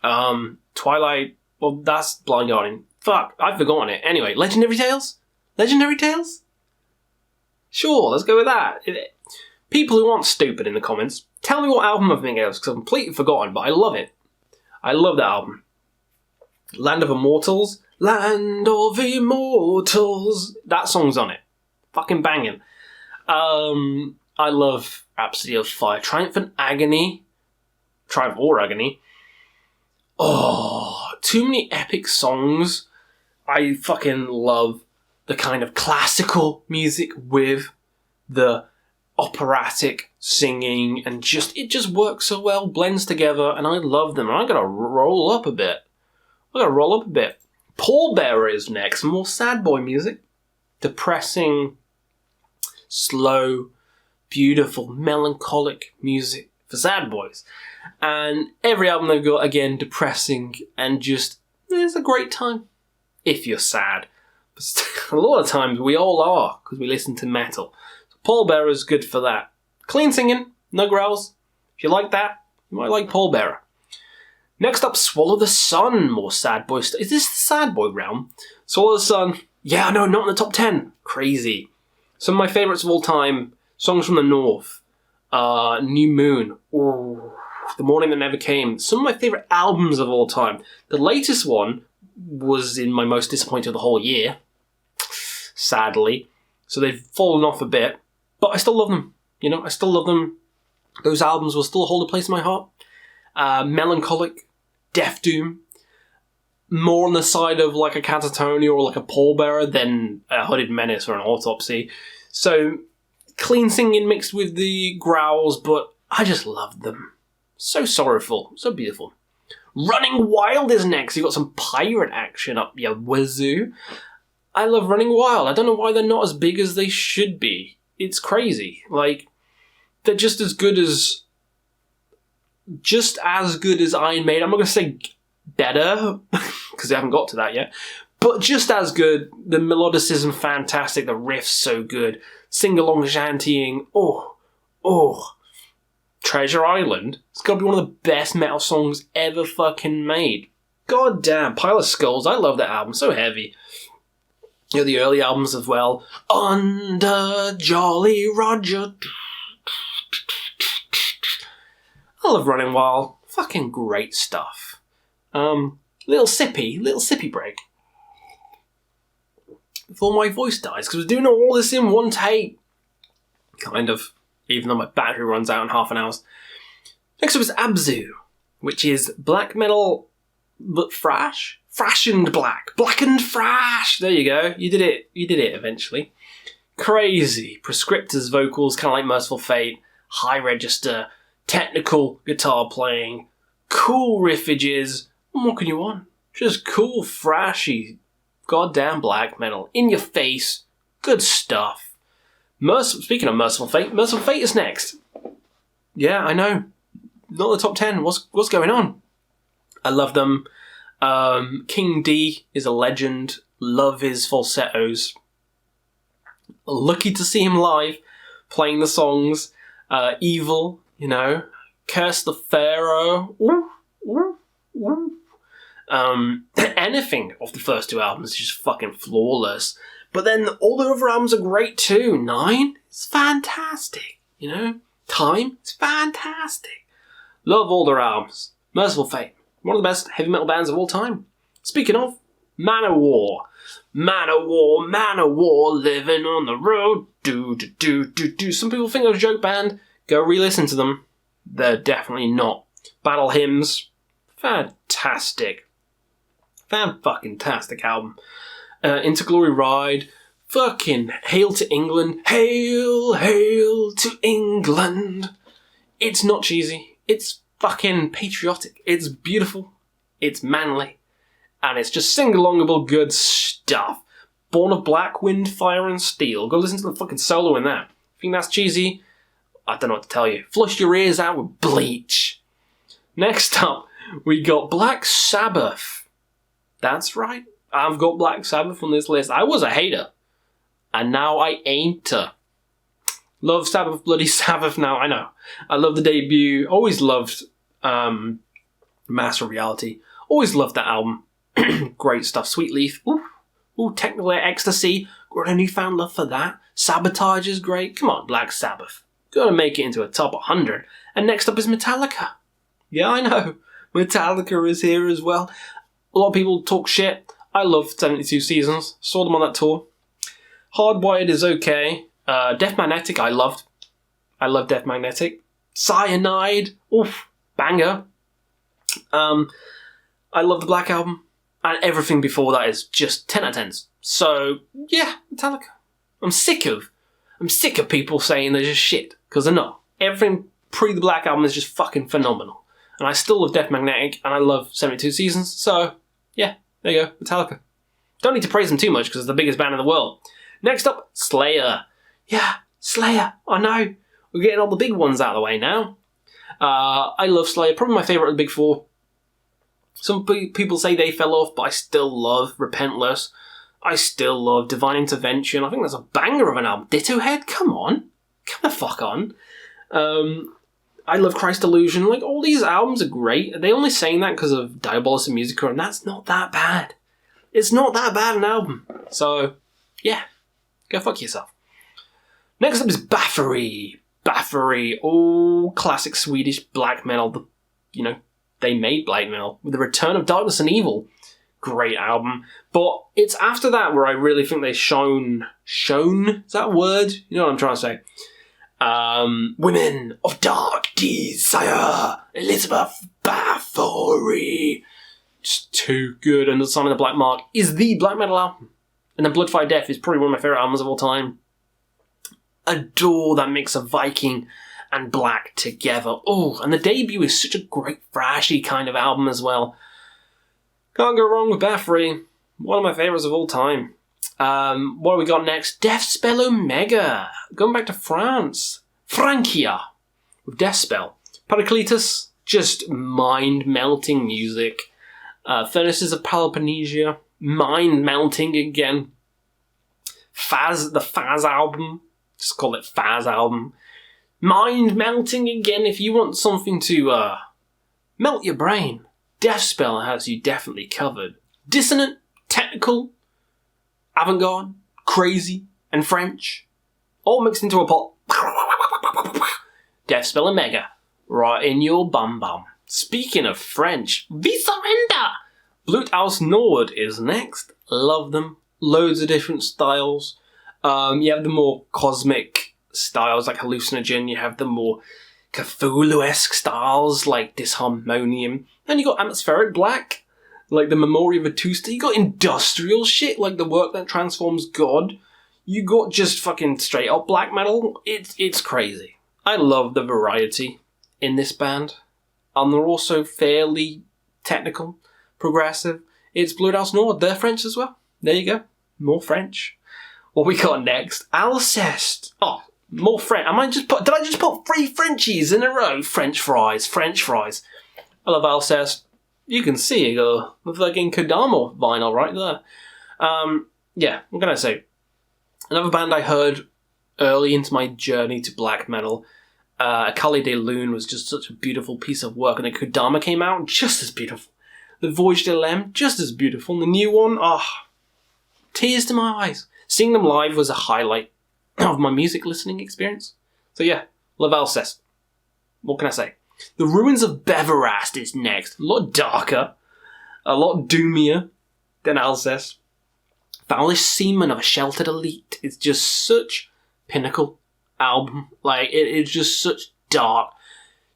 Twilight, well, that's Blind Guardian. Fuck, I've forgotten it. Anyway, Legendary Tales? Legendary Tales? Sure, let's go with that. People who aren't stupid in the comments, tell me what album I'm thinking of, because I've completely forgotten, but I love it. I love that album. Land of Immortals? Land of Immortals. That song's on it. Fucking banging. I love Rhapsody of Fire. Triumph or Agony. Oh, too many epic songs. I fucking love the kind of classical music with the operatic singing, and it just works so well, blends together, and I love them. And I gotta roll up a bit. Pallbearer is next. More sad boy music. Depressing, slow, beautiful, melancholic music for sad boys. And every album they've got, again, depressing, and just, it's a great time if you're sad. But a lot of times we all are, because we listen to metal. So Pallbearer is good for that. Clean singing, no growls. If you like that, you might like Pallbearer. Next up, Swallow the Sun. More sad boy stuff. Is this the sad boy realm? Swallow the Sun. Yeah, no, not in the top 10. Crazy. Some of my favourites of all time. Songs from the North. New Moon. Ooh. The Morning That Never Came. Some of my favourite albums of all time. The latest one was in my most disappointed of the whole year. Sadly. So they've fallen off a bit. But I still love them. You know, I still love them. Those albums will still hold a place in my heart. Melancholic. Death Doom. More on the side of like a Katatonia or like a Pallbearer than a Hooded Menace or an Autopsy. So, clean singing mixed with the growls, but I just love them. So sorrowful, so beautiful. Running Wild is next. You've got some pirate action up your wazoo. I love Running Wild. I don't know why they're not as big as they should be. It's crazy. Like, they're just as good as Iron Maiden. I'm not going to say better, because they haven't got to that yet. But just as good. The melodicism fantastic. The riffs so good. Sing-along shantying. Oh. Treasure Island. It's got to be one of the best metal songs ever fucking made. God damn. Pile of Skulls. I love that album. So heavy. You know, the early albums as well. Under Jolly Roger. I love Running Wild. Fucking great stuff. Little sippy break. Before my voice dies, because we're doing all this in one take. Kind of. Even though my battery runs out in half an hour. Next up is Abzu, which is black metal, but thrash? Thrashened black. Blackened thrash! There you go. You did it eventually. Crazy. Prescriptors vocals, kind of like Merciful Fate. High register. Technical guitar playing. Cool riffages. What more can you want? Just cool, thrashy, goddamn black metal. In your face. Good stuff. Speaking of Merciful Fate is next. Yeah, I know. Not the top 10. What's going on? I love them. King D is a legend. Love his falsettos. Lucky to see him live, playing the songs. Evil, you know. Curse the Pharaoh. Anything off the first two albums is just fucking flawless. But then all the other albums are great too. 9 is fantastic, you know. Time is fantastic. Love all their albums. Merciful Fate, one of the best heavy metal bands of all time. Speaking of, Manowar, living on the road. Do. Some people think they're a joke band. Go re-listen to them. They're definitely not. Battle Hymns, fantastic. Fan-fucking-tastic album. Into Glory Ride. Fucking Hail to England. Hail to England. It's not cheesy. It's fucking patriotic. It's beautiful. It's manly. And it's just sing-alongable good stuff. Born of Black, Wind, Fire and Steel. Go listen to the fucking solo in that. Think that's cheesy? I don't know what to tell you. Flush your ears out with bleach. Next up, we got Black Sabbath. That's right. I've got Black Sabbath on this list. I was a hater. And now I ain't. Love Sabbath, bloody Sabbath now, I know. I love the debut. Always loved Master Reality. Always loved that album. Great stuff. Sweet Leaf. Ooh, Technical Ecstasy. Got a newfound love for that. Sabotage is great. Come on, Black Sabbath. Gotta make it into a top 100. And next up is Metallica. Yeah, I know. Metallica is here as well. A lot of people talk shit. I love 72 Seasons. Saw them on that tour. Hardwired is okay. Death Magnetic I loved. I love Death Magnetic. Cyanide. Oof. Banger. I love the Black Album. And everything before that is just 10 out of 10s. So, yeah, Metallica. I'm sick of people saying they're just shit. Because they're not. Everything pre the Black Album is just fucking phenomenal. And I still love Death Magnetic, and I love 72 Seasons, so, yeah, there you go, Metallica. Don't need to praise them too much, because it's the biggest band in the world. Next up, Slayer. Yeah, Slayer, I know. We're getting all the big ones out of the way now. I love Slayer, probably my favourite of the big four. Some people say they fell off, but I still love Repentless. I still love Divine Intervention. I think that's a banger of an album. Ditto Head, come on. Come the fuck on. I love Christ Illusion. Like, all these albums are great. They only saying that because of Diabolus and Musica, and that's not that bad. It's not that bad an album. So, yeah. Go fuck yourself. Next up is Bathory. Bathory. Oh, classic Swedish black metal. They made black metal. With the Return of Darkness and Evil. Great album. But it's after that where I really think they shown? Is that a word? You know what I'm trying to say. Women of Dark Desire, Elizabeth Bathory. Just too good. And The Sign of the Black Mark is the black metal album. And then Bloodfire Death is probably one of my favourite albums of all time. Adore that mix of Viking and black together. Oh, and the debut is such a great thrashy kind of album as well. Can't go wrong with Bathory. One of my favourites of all time. What have we got next? Deathspell Omega. Going back to France. Francia. With Deathspell. Paracletus. Just mind-melting music. Furnaces of Peloponnesia. Mind-melting again. The Faz album. Just call it Faz album. Mind-melting again. If you want something to melt your brain, Deathspell has you definitely covered. Dissonant, technical, avant-garde, crazy, and French. All mixed into a pot. Deathspell Omega. Right in your bum-bum. Speaking of French, we surrender! Blut aus Nord is next. Love them. Loads of different styles. You have the more cosmic styles like Hallucinogen. You have the more Cthulhu-esque styles like Disharmonium. And you got Atmospheric Black, like the Memoria Vetusta. You got industrial shit, like the Work That Transforms God. You got just fucking straight up black metal. It's crazy. I love the variety in this band. And they're also fairly technical, progressive. It's Blut aus Nord. They're French as well. There you go. More French. What we got next? Alcest. Oh, more French. Did I just put 3 Frenchies in a row? French fries. I love Alcest. You can see the fucking Kodama vinyl right there. Yeah, what can I say? Another band I heard early into my journey to black metal. Akali de Lune was just such a beautiful piece of work, and then Kodama came out, just as beautiful. The Voyage de Lem, just as beautiful. And the new one, tears to my eyes. Seeing them live was a highlight of my music listening experience. So yeah, love Alcest. What can I say? The Ruins of Beverast is next. A lot darker, a lot doomier than Alcest. Foulest Seaman of a Sheltered Elite. It's just such pinnacle album. Like, it's just such dark,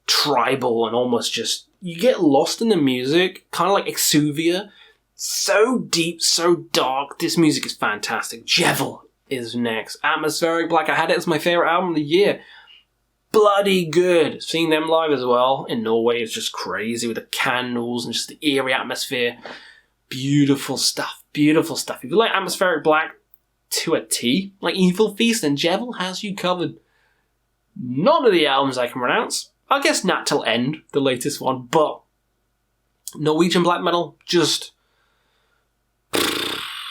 tribal, and almost just... You get lost in the music, kind of like Exuvia. So deep, so dark. This music is fantastic. Djevel is next. Atmospheric Black. I had it as my favourite album of the year. Bloody good. Seeing them live as well in Norway is just crazy with the candles and just the eerie atmosphere. Beautiful stuff. Beautiful stuff. If you like Atmospheric Black to a T, like Evil Feast, then Djevel has you covered. None of the albums I can pronounce. I guess Not Till End, the latest one, but Norwegian black metal, just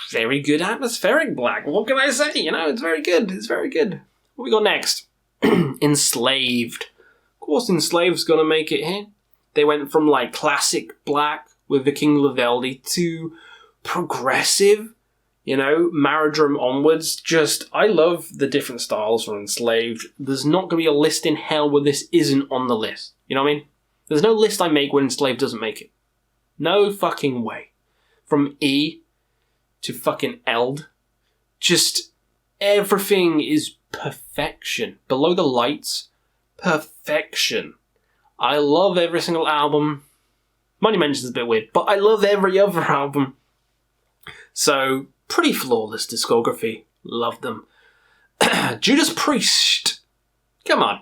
very good Atmospheric Black. What can I say? It's very good. It's very good. What we got next? Enslaved. Of course, Enslaved's gonna make it here. They went from like classic black with the King Laveldi to progressive, Maradrum onwards. I love the different styles from Enslaved. There's not going to be a list in hell where this isn't on the list. You know what I mean? There's no list I make where Enslaved doesn't make it. No fucking way. From E to fucking Eld. Just everything is perfection. Below the Lights, perfection. I love every single album. Money Mentions is a bit weird, but I love every other album. So, pretty flawless discography. Love them. Judas Priest. Come on.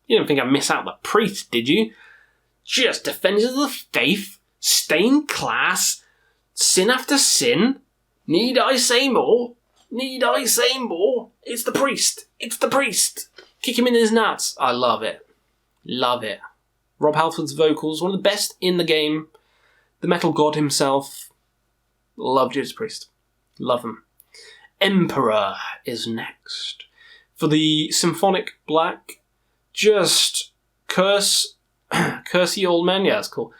You didn't think I'd miss out the priest, did you? Just defenders of the faith, stained class, sin after sin. Need I say more? Need I say more? It's the priest. It's the priest. Kick him in his nuts. I love it. Love it. Rob Halford's vocals, one of the best in the game. The metal god himself. Love Judas Priest. Love him. Emperor is next. For the Symphonic Black, just curse ye old men. Yeah, that's cool.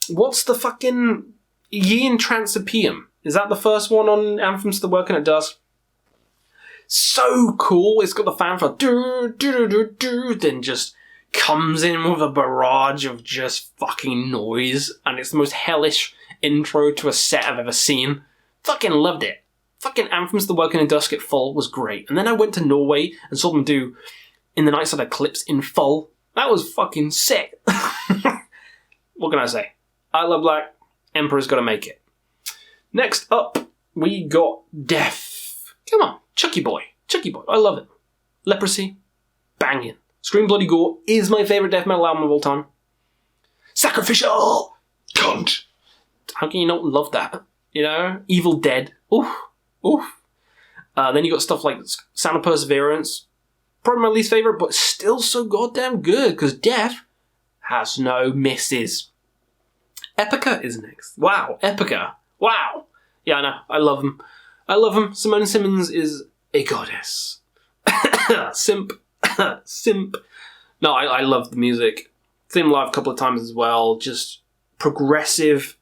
What's the fucking Ye in Transopium? Is that the first one on Anthems to the Working at Dusk? So cool. It's got the fanfare. Do, do, do, do, then just comes in with a barrage of just fucking noise. And it's the most hellish intro to a set I've ever seen. Fucking loved it. Fucking Anthems to the Working at Dusk at full was great. And then I went to Norway and saw them do In the Nightside Eclipse in full. That was fucking sick. What can I say? I love Black. Emperor's gotta make it. Next up, we got Death. Come on, Chucky Boy. Chucky Boy, I love it. Leprosy, banging. Scream Bloody Gore is my favourite death metal album of all time. Sacrificial! Cunt! How can you not love that? Evil Dead. Oof. Oof. Then you got stuff like Sound of Perseverance. Probably my least favourite, but still so goddamn good, because Death has no misses. Epica is next. Wow, Epica. Wow. Yeah, I know. I love him. I love him. Simone Simmons is a goddess. Simp. Simp. No, I love the music. Seen him live a couple of times as well. Just progressive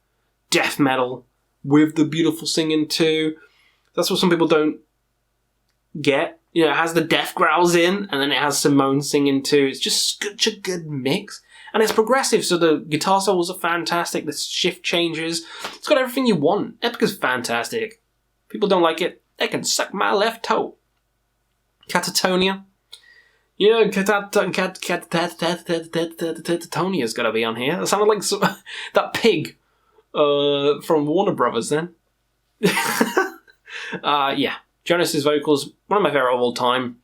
death metal with the beautiful singing too. That's what some people don't get. It has the death growls in, and then it has Simone singing too. It's just such a good mix. And it's progressive, so the guitar solos are fantastic, the shift changes. It's got everything you want. Epica's fantastic. People don't like it, they can suck my left toe. Katatonia. Katatonia's got to be on here. That sounded like that pig from Warner Brothers then. Yeah. Jonas's vocals, one of my favourite of all time.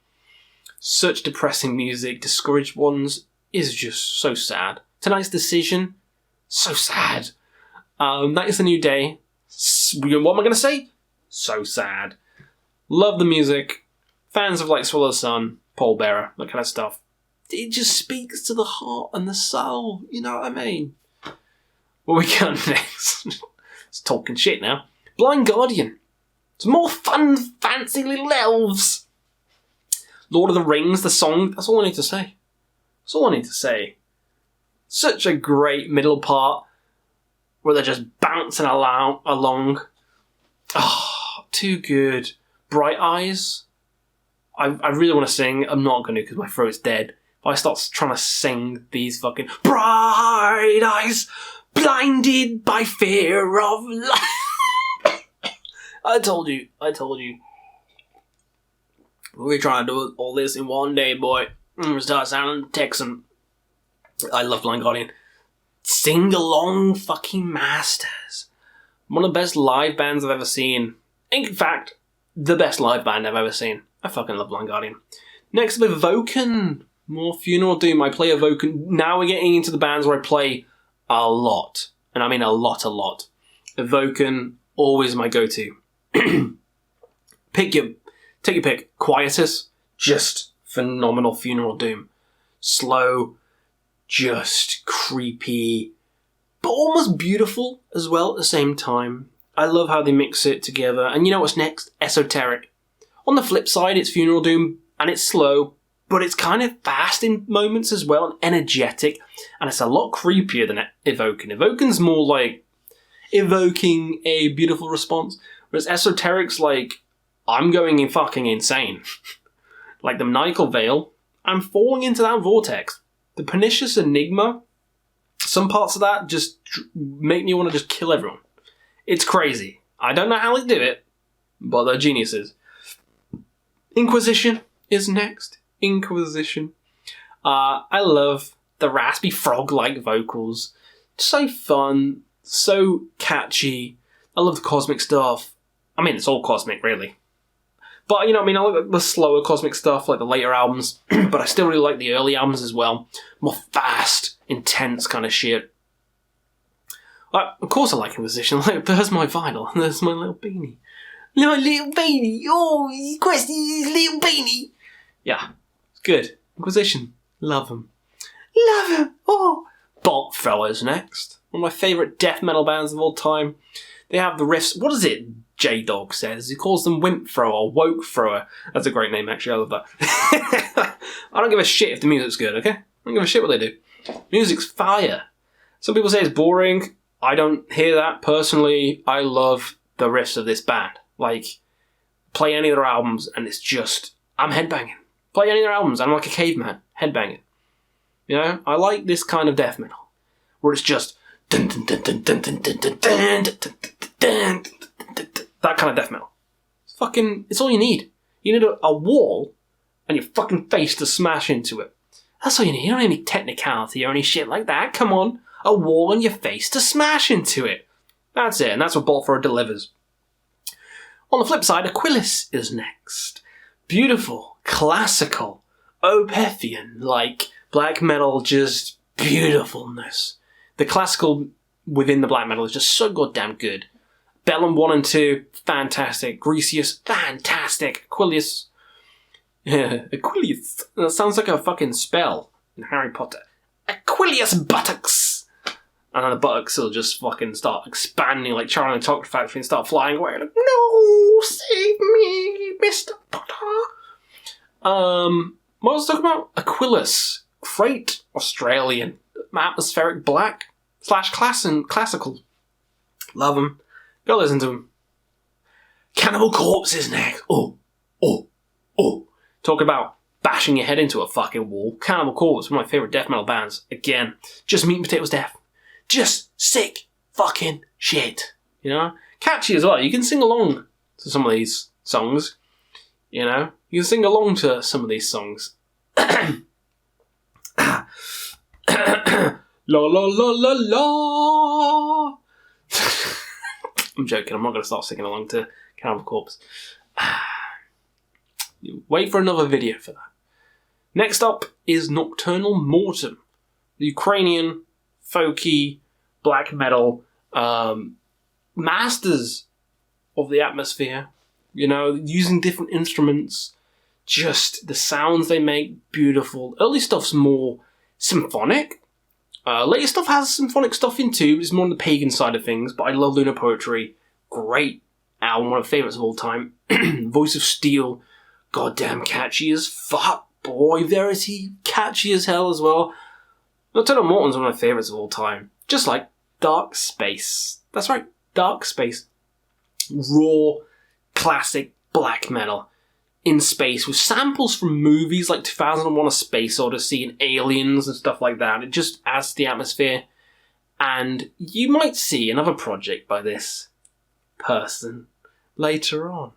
Such depressing music. Discouraged Ones is just so sad. Tonight's Decision, so sad. That Is the New Day. What am I going to say? So sad. Love the music. Fans of Swallow the Sun, Paul Bearer, that kind of stuff. It just speaks to the heart and the soul. You know what I mean? What we got next? It's talking shit now. Blind Guardian. Some more fun, fancy little elves. Lord of the Rings, the song. That's all I need to say. That's all I need to say. Such a great middle part where they're just bouncing along. Oh, too good. Bright Eyes. I really want to sing. I'm not going to because my throat's dead. If I start trying to sing these fucking bright eyes, blinded by fear of life. I told you. We're trying to do all this in one day, boy. We start sounding Texan. I love Blind Guardian. Sing along fucking masters. One of the best live bands I've ever seen. In fact, the best live band I've ever seen. I fucking love Blind Guardian. Next up, Evoken. More Funeral Doom. I play Evoken. Now we're getting into the bands where I play a lot. And I mean a lot. Evoken, always my go-to. Take your pick. Quietus, just phenomenal Funeral Doom. Slow, just creepy, but almost beautiful as well at the same time. I love how they mix it together. And you know what's next? Esoteric. On the flip side, it's Funeral Doom, and it's slow, but it's kind of fast in moments as well, and energetic, and it's a lot creepier than Evoken. Evoken's more like evoking a beautiful response, whereas Esoteric's like, I'm going in fucking insane. Like the Maniacal Veil, I'm falling into that vortex. The Pernicious Enigma, some parts of that just make me want to just kill everyone. It's crazy. I don't know how they do it, but they're geniuses. Inquisition is next. Inquisition. I love the raspy frog-like vocals. So fun, so catchy. I love the cosmic stuff. I mean, it's all cosmic, really. But, you know what I mean? I like the slower cosmic stuff, like the later albums, but I still really like the early albums as well. More fast, intense kind of shit. Of course I like Inquisition. Like, there's my vinyl, and there's my little beanie. My little beanie! Oh, Questy's little beanie! Yeah, it's good. Inquisition. Love them. Love them! Oh! Bolt Throwers next. One of my favourite death metal bands of all time. They have the riffs. What is it J-Dog says? He calls them Wimp Thrower or Woke Thrower. That's a great name, actually. I love that. I don't give a shit if the music's good, okay? I don't give a shit what they do. Music's fire. Some people say it's boring. I don't hear that. Personally, I love the riffs of this band. Like, play any of their albums and it's just, I'm headbanging. Play any of their albums and I'm like a caveman, headbanging. You know? I like this kind of death metal. Where it's just that kind of death metal. It's all you need. You need a wall and your fucking face to smash into it. That's all you need. You don't need any technicality or any shit like that. Come on. A wall and your face to smash into it. That's it, and that's what Bolt Thrower delivers. On the flip side, Aquilus is next. Beautiful, classical, Opethian, like black metal, just beautifulness. The classical within the black metal is just so goddamn good. Bellum 1 and 2, fantastic. Grecius, fantastic. Aquilus. Aquilus. That sounds like a fucking spell in Harry Potter. Aquilus buttocks. And then the buttocks will just fucking start expanding like Charlie and the Chocolate Factory and start flying away. Like, no, save me, Mr. Potter. What was I talking about? Aquilus. Great Australian. Atmospheric black / classical. Love them. Go listen to them. Cannibal Corpse is next. Oh. Talk about bashing your head into a fucking wall. Cannibal Corpse, one of my favourite death metal bands. Again, just meat and potatoes death. Just sick fucking shit. You know? Catchy as well. You can sing along to some of these songs. You know? You can sing along to some of these songs. La la la la la. I'm joking. I'm not going to start singing along to Cannibal Corpse. Wait for another video for that. Next up is Nokturnal Mortum. The Ukrainian, folky, black metal masters of the atmosphere. You know, using different instruments. Just the sounds they make, beautiful. Early stuff's more symphonic. Later stuff has symphonic stuff in too. It's more on the pagan side of things, but I love Lunar Poetry. Great album, one of my favourites of all time. Voice of Steel, goddamn catchy as fuck. Boy, Verity, catchy as hell as well. Nocturnal Mortum's one of my favourites of all time. Just like Darkspace. That's right, Darkspace. Raw, classic black metal in space with samples from movies like 2001: A Space Odyssey and Aliens and stuff like that. It just adds to the atmosphere. And you might see another project by this person later on.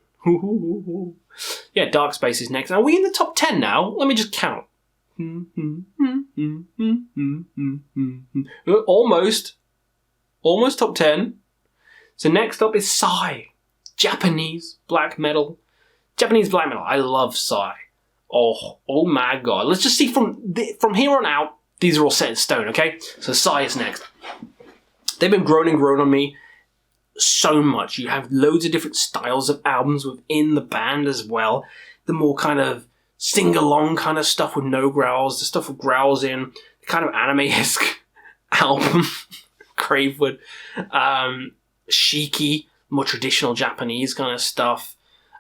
Yeah, Darkspace is next. Are we in the top 10 now? Let me just count. Almost top 10. So next up is Sigh. Japanese black metal. I love Sigh. Oh my god. Let's just see from here on out, these are all set in stone, okay? So Sigh is next. They've been grown on me so much. You have loads of different styles of albums within the band as well. The more kind of sing-along kind of stuff with no growls, the stuff with growls in, the kind of anime-esque album, Gravewood, Shiki, more traditional Japanese kind of stuff,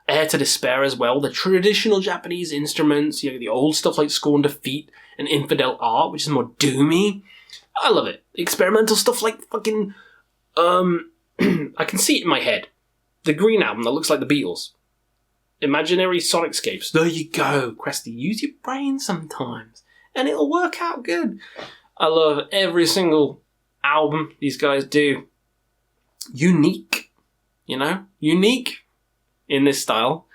Heir to Despair as well. The traditional Japanese instruments, you know, the old stuff like Scorn Defeat and Infidel Art, which is more doomy. I love it. Experimental stuff like fucking, I can see it in my head. The Green Album that looks like the Beatles. Imaginary Sonicscapes. There you go, Questy. Use your brain sometimes, and it'll work out good. I love every single album these guys do. Unique, you know? Unique in this style.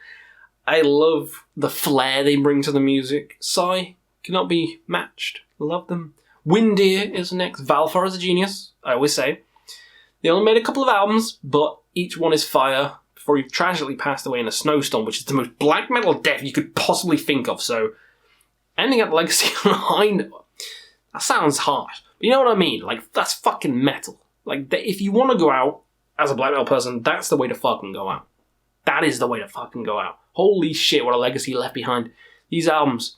I love the flair they bring to the music. Sigh cannot be matched. Love them. Windir is next. Valfar is a genius, I always say. They only made a couple of albums, but each one is fire before he tragically passed away in a snowstorm, which is the most black metal death you could possibly think of. So, ending at Legacy on a high note, that sounds harsh. But you know what I mean? Like, that's fucking metal. Like, if you want to go out as a black metal person, that's the way to fucking go out. That is the way to fucking go out. Holy shit, what a legacy left behind. These albums,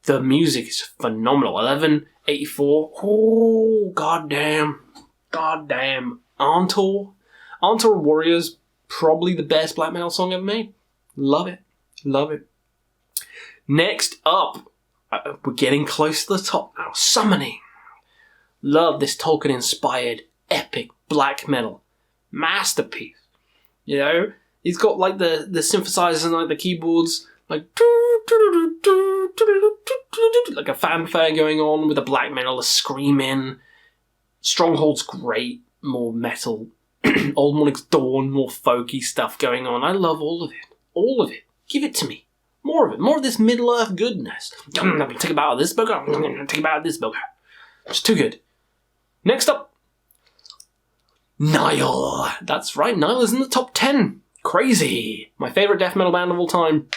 the music is phenomenal. 1184. Oh, goddamn. Goddamn. Antor Warriors, probably the best black metal song ever made. Love it. Love it. Next up, we're getting close to the top now. Summoning. Love this Tolkien-inspired epic black metal masterpiece. You know, he's got like the synthesizers and like the keyboards, like a fanfare going on with the black metal, the screaming. Stronghold's great, more metal. Old Morning's Dawn, more folky stuff going on. I love all of it. All of it. Give it to me. More of it. More of this Middle-earth goodness. I'm going to take a bite of this burger. I'm going to take a bite of this burger. It's too good. Next up, NILE. That's right, NILE is in the top 10. Crazy. My favourite death metal band of all time.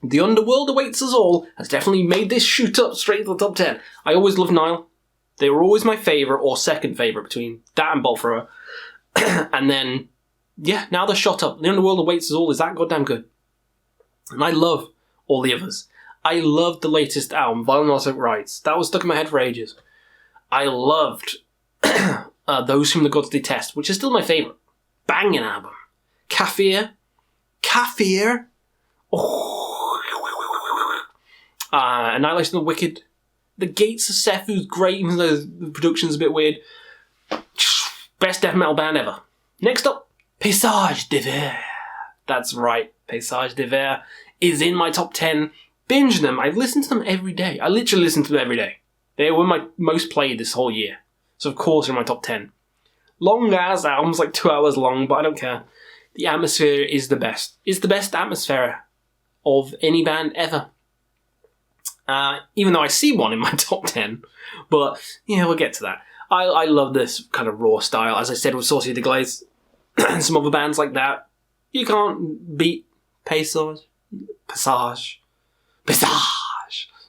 The Underworld Awaits Us All has definitely made this shoot up straight to the top 10. I always loved NILE. They were always my favourite or second favourite between that and Bolt Thrower. And then, yeah, now they're shot up. The Underworld Awaits Us All is that goddamn good. And I love all the others. I loved the latest album, Violent Automatic Rights. That was stuck in my head for ages. I loved Those Whom the Gods Detest, which is still my favourite. Banging album. Kafir. Oh. Annihilation of the Wicked. The Gates of Sephu's great, even though the production's a bit weird. Best death metal band ever. Next up, Paysage Devin. That's right, Paysage Devin is in my top 10. Binge them. I listen to them every day. I literally listen to them every day. They were my most played this whole year. So of course they're in my top 10. Long ass albums, like 2 hours long, but I don't care. The atmosphere is the best. It's the best atmosphere of any band ever. Even though I see one in my top 10. But, yeah, we'll get to that. I love this kind of raw style. As I said with Sorcery of the Glaze and some other bands like that. You can't beat Paysage.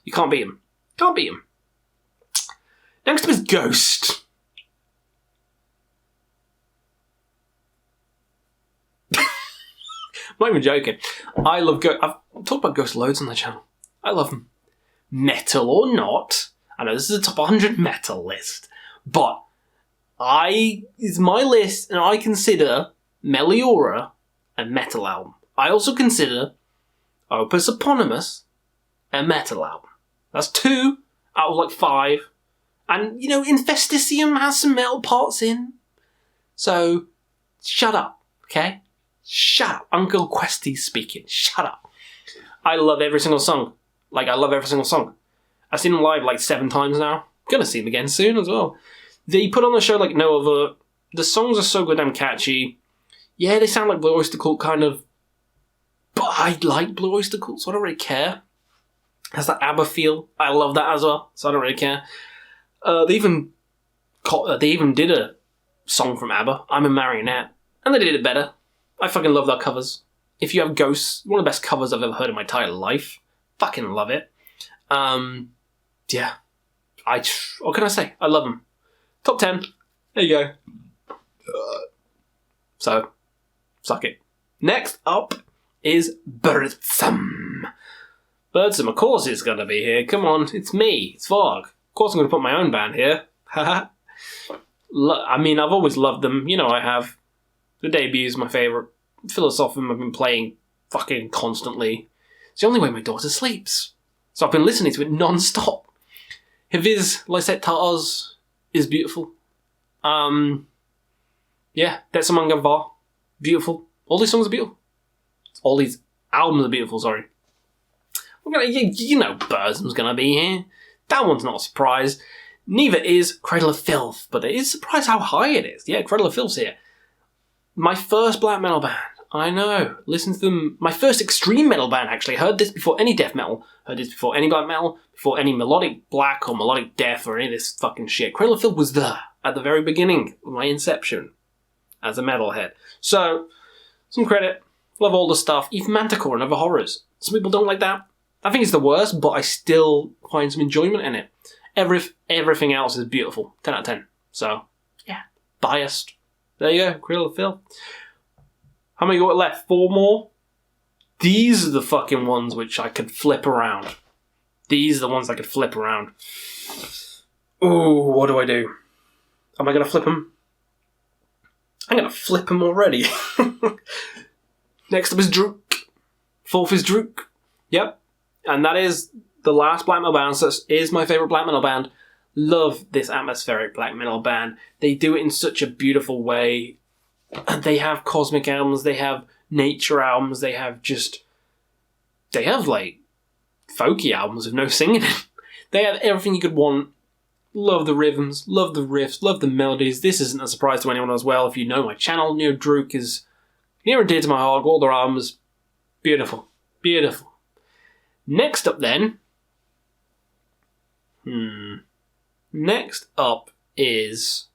You can't beat him. Can't beat him. Next up is Ghost. I'm not even joking. I love Ghost. I've talked about Ghost loads on the channel. I love them. Metal or not, I know this is a top 100 metal list, but it's my list, and I consider Meliora a metal album. I also consider Opus Eponymous a metal album. That's 2 out of like 5. And, you know, Infesticium has some metal parts in. So, shut up, okay? Shut up. Uncle Questy speaking. Shut up. I love every single song. Like, I love every single song. I've seen them live like 7 times now. Gonna see them again soon as well. They put on the show like no other. The songs are so goddamn catchy. Yeah, they sound like Blue Oyster Cult kind of. But I like Blue Oyster Cult, so I don't really care. It has that ABBA feel. I love that as well, so I don't really care. They even did a song from ABBA, I'm a Marionette, and they did it better. I fucking love their covers. If You Have Ghosts, one of the best covers I've ever heard in my entire life. Fucking love it. Yeah. What can I say? I love them. Top 10. There you go. So, suck it. Next up is Burzum. Burzum, of course it's going to be here. Come on, it's me. It's Varg. Of course I'm going to put my own band here. I mean, I've always loved them. You know I have. The debut is my favourite. Philosophium I've been playing fucking constantly. It's the only way my daughter sleeps. So I've been listening to it non-stop. His Lyset Tartars is beautiful. Yeah, Detsamanga Var, beautiful. All these songs are beautiful. All these albums are beautiful, sorry. You know Burzum's gonna be here. That one's not a surprise. Neither is Cradle of Filth, but it is a surprise how high it is. Yeah, Cradle of Filth's here. My first black metal band. I know. Listen to them. My first extreme metal band, actually. Heard this before any death metal. Heard this before any black metal. Before any melodic black or melodic death or any of this fucking shit. Cradle of Filth was there at the very beginning of my inception as a metalhead. So, some credit. Love all the stuff. Even Manticore and other horrors. Some people don't like that. I think it's the worst, but I still find some enjoyment in it. Everything else is beautiful. 10 out of 10. So, yeah. Biased. There you go. Cradle of Filth. How many got left? 4 more? These are the fucking ones which I could flip around. These are the ones I could flip around. Ooh, what do I do? Am I going to flip them? I'm going to flip them already. Next up is Drudkh. 4th is Drudkh. Yep. And that is the last black metal band. So that is my favourite black metal band. Love this atmospheric black metal band. They do it in such a beautiful way. They have cosmic albums, they have nature albums, they have like folky albums with no singing in it. They have everything you could want. Love the rhythms, love the riffs, love the melodies. This isn't a surprise to anyone as well. If you know my channel, Drudkh is near and dear to my heart. All their albums, beautiful, beautiful. Next up then, next up is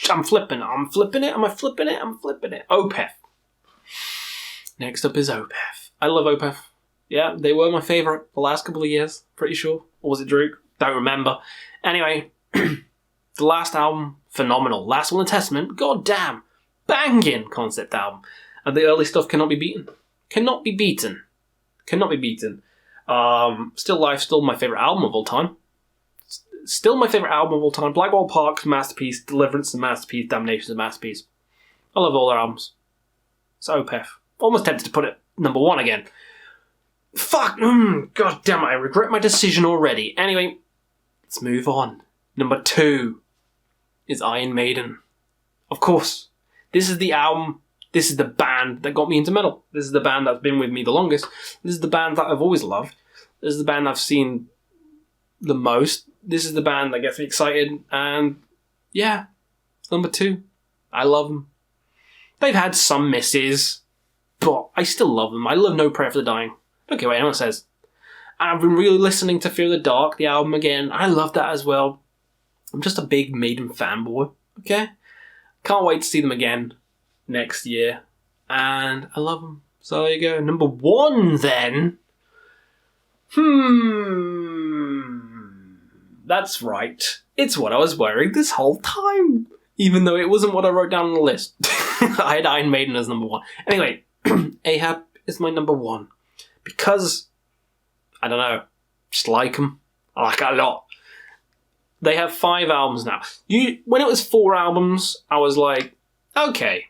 I'm flipping it. Am I flipping it? I'm flipping it. Opeth. Next up is Opeth. I love Opeth. Yeah, they were my favourite the last couple of years, pretty sure. Or was it Drudkh? Don't remember. Anyway, the last album, phenomenal. Last Will and Testament, goddamn, banging concept album. And the early stuff cannot be beaten. Cannot be beaten. Cannot be beaten. Still Life, still my favourite album of all time. Still my favourite album of all time. Blackwall Park's masterpiece. Deliverance is a masterpiece. Damnation's a masterpiece. I love all their albums. It's Opeth. Almost tempted to put it number 1 again. Fuck. God damn it. I regret my decision already. Anyway, let's move on. Number 2 is Iron Maiden. Of course. This is the album. This is the band that got me into metal. This is the band that's been with me the longest. This is the band that I've always loved. This is the band I've seen the most. This is the band that gets me excited, and yeah, number 2. I love them. They've had some misses, but I still love them. I love No Prayer for the Dying. Don't care what anyone says. And I've been really listening to Fear the Dark, the album again. I love that as well. I'm just a big Maiden fanboy, okay? Can't wait to see them again next year, and I love them. So there you go. Number 1 then. That's right. It's what I was wearing this whole time. Even though it wasn't what I wrote down on the list. I had Iron Maiden as number 1. Anyway, Ahab is my number 1. Because, I don't know, just like them. I like it a lot. They have 5 albums now. When it was 4 albums, I was like, okay,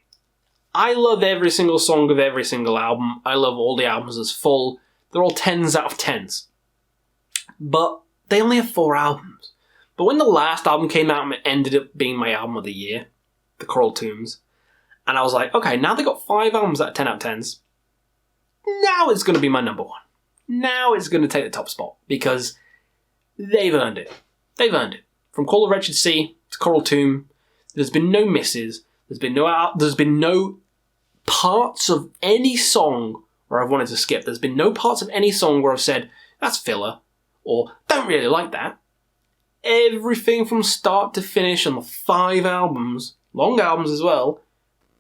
I love every single song of every single album. I love all the albums as full. They're all 10s out of 10s. But they only have 4 albums. But when the last album came out, it ended up being my album of the year, The Coral Tombs. And I was like, okay, now they got 5 albums that are 10 out of 10s. Now it's going to be my number 1. Now it's going to take the top spot. Because they've earned it. They've earned it. From Call of Wretched Sea to Coral Tomb, there's been no misses. There's been no parts of any song where I've wanted to skip. There's been no parts of any song where I've said, that's filler. Or, don't really like that. Everything from start to finish on the 5 albums, long albums as well,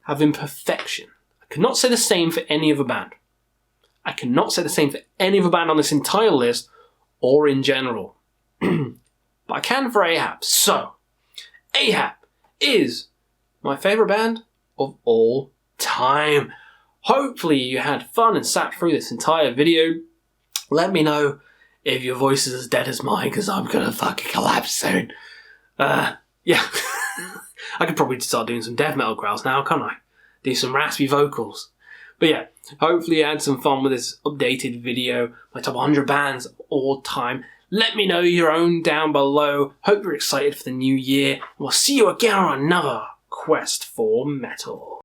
have been perfection. I cannot say the same for any other band. I cannot say the same for any other band on this entire list, or in general. But I can for Ahab. So, Ahab is my favourite band of all time. Hopefully you had fun and sat through this entire video. Let me know if your voice is as dead as mine, because I'm going to fucking collapse soon. Yeah. I could probably start doing some death metal growls now, can't I? Do some raspy vocals. But yeah, hopefully you had some fun with this updated video, my top 100 bands of all time. Let me know your own down below. Hope you're excited for the new year. We'll see you again on another quest for metal.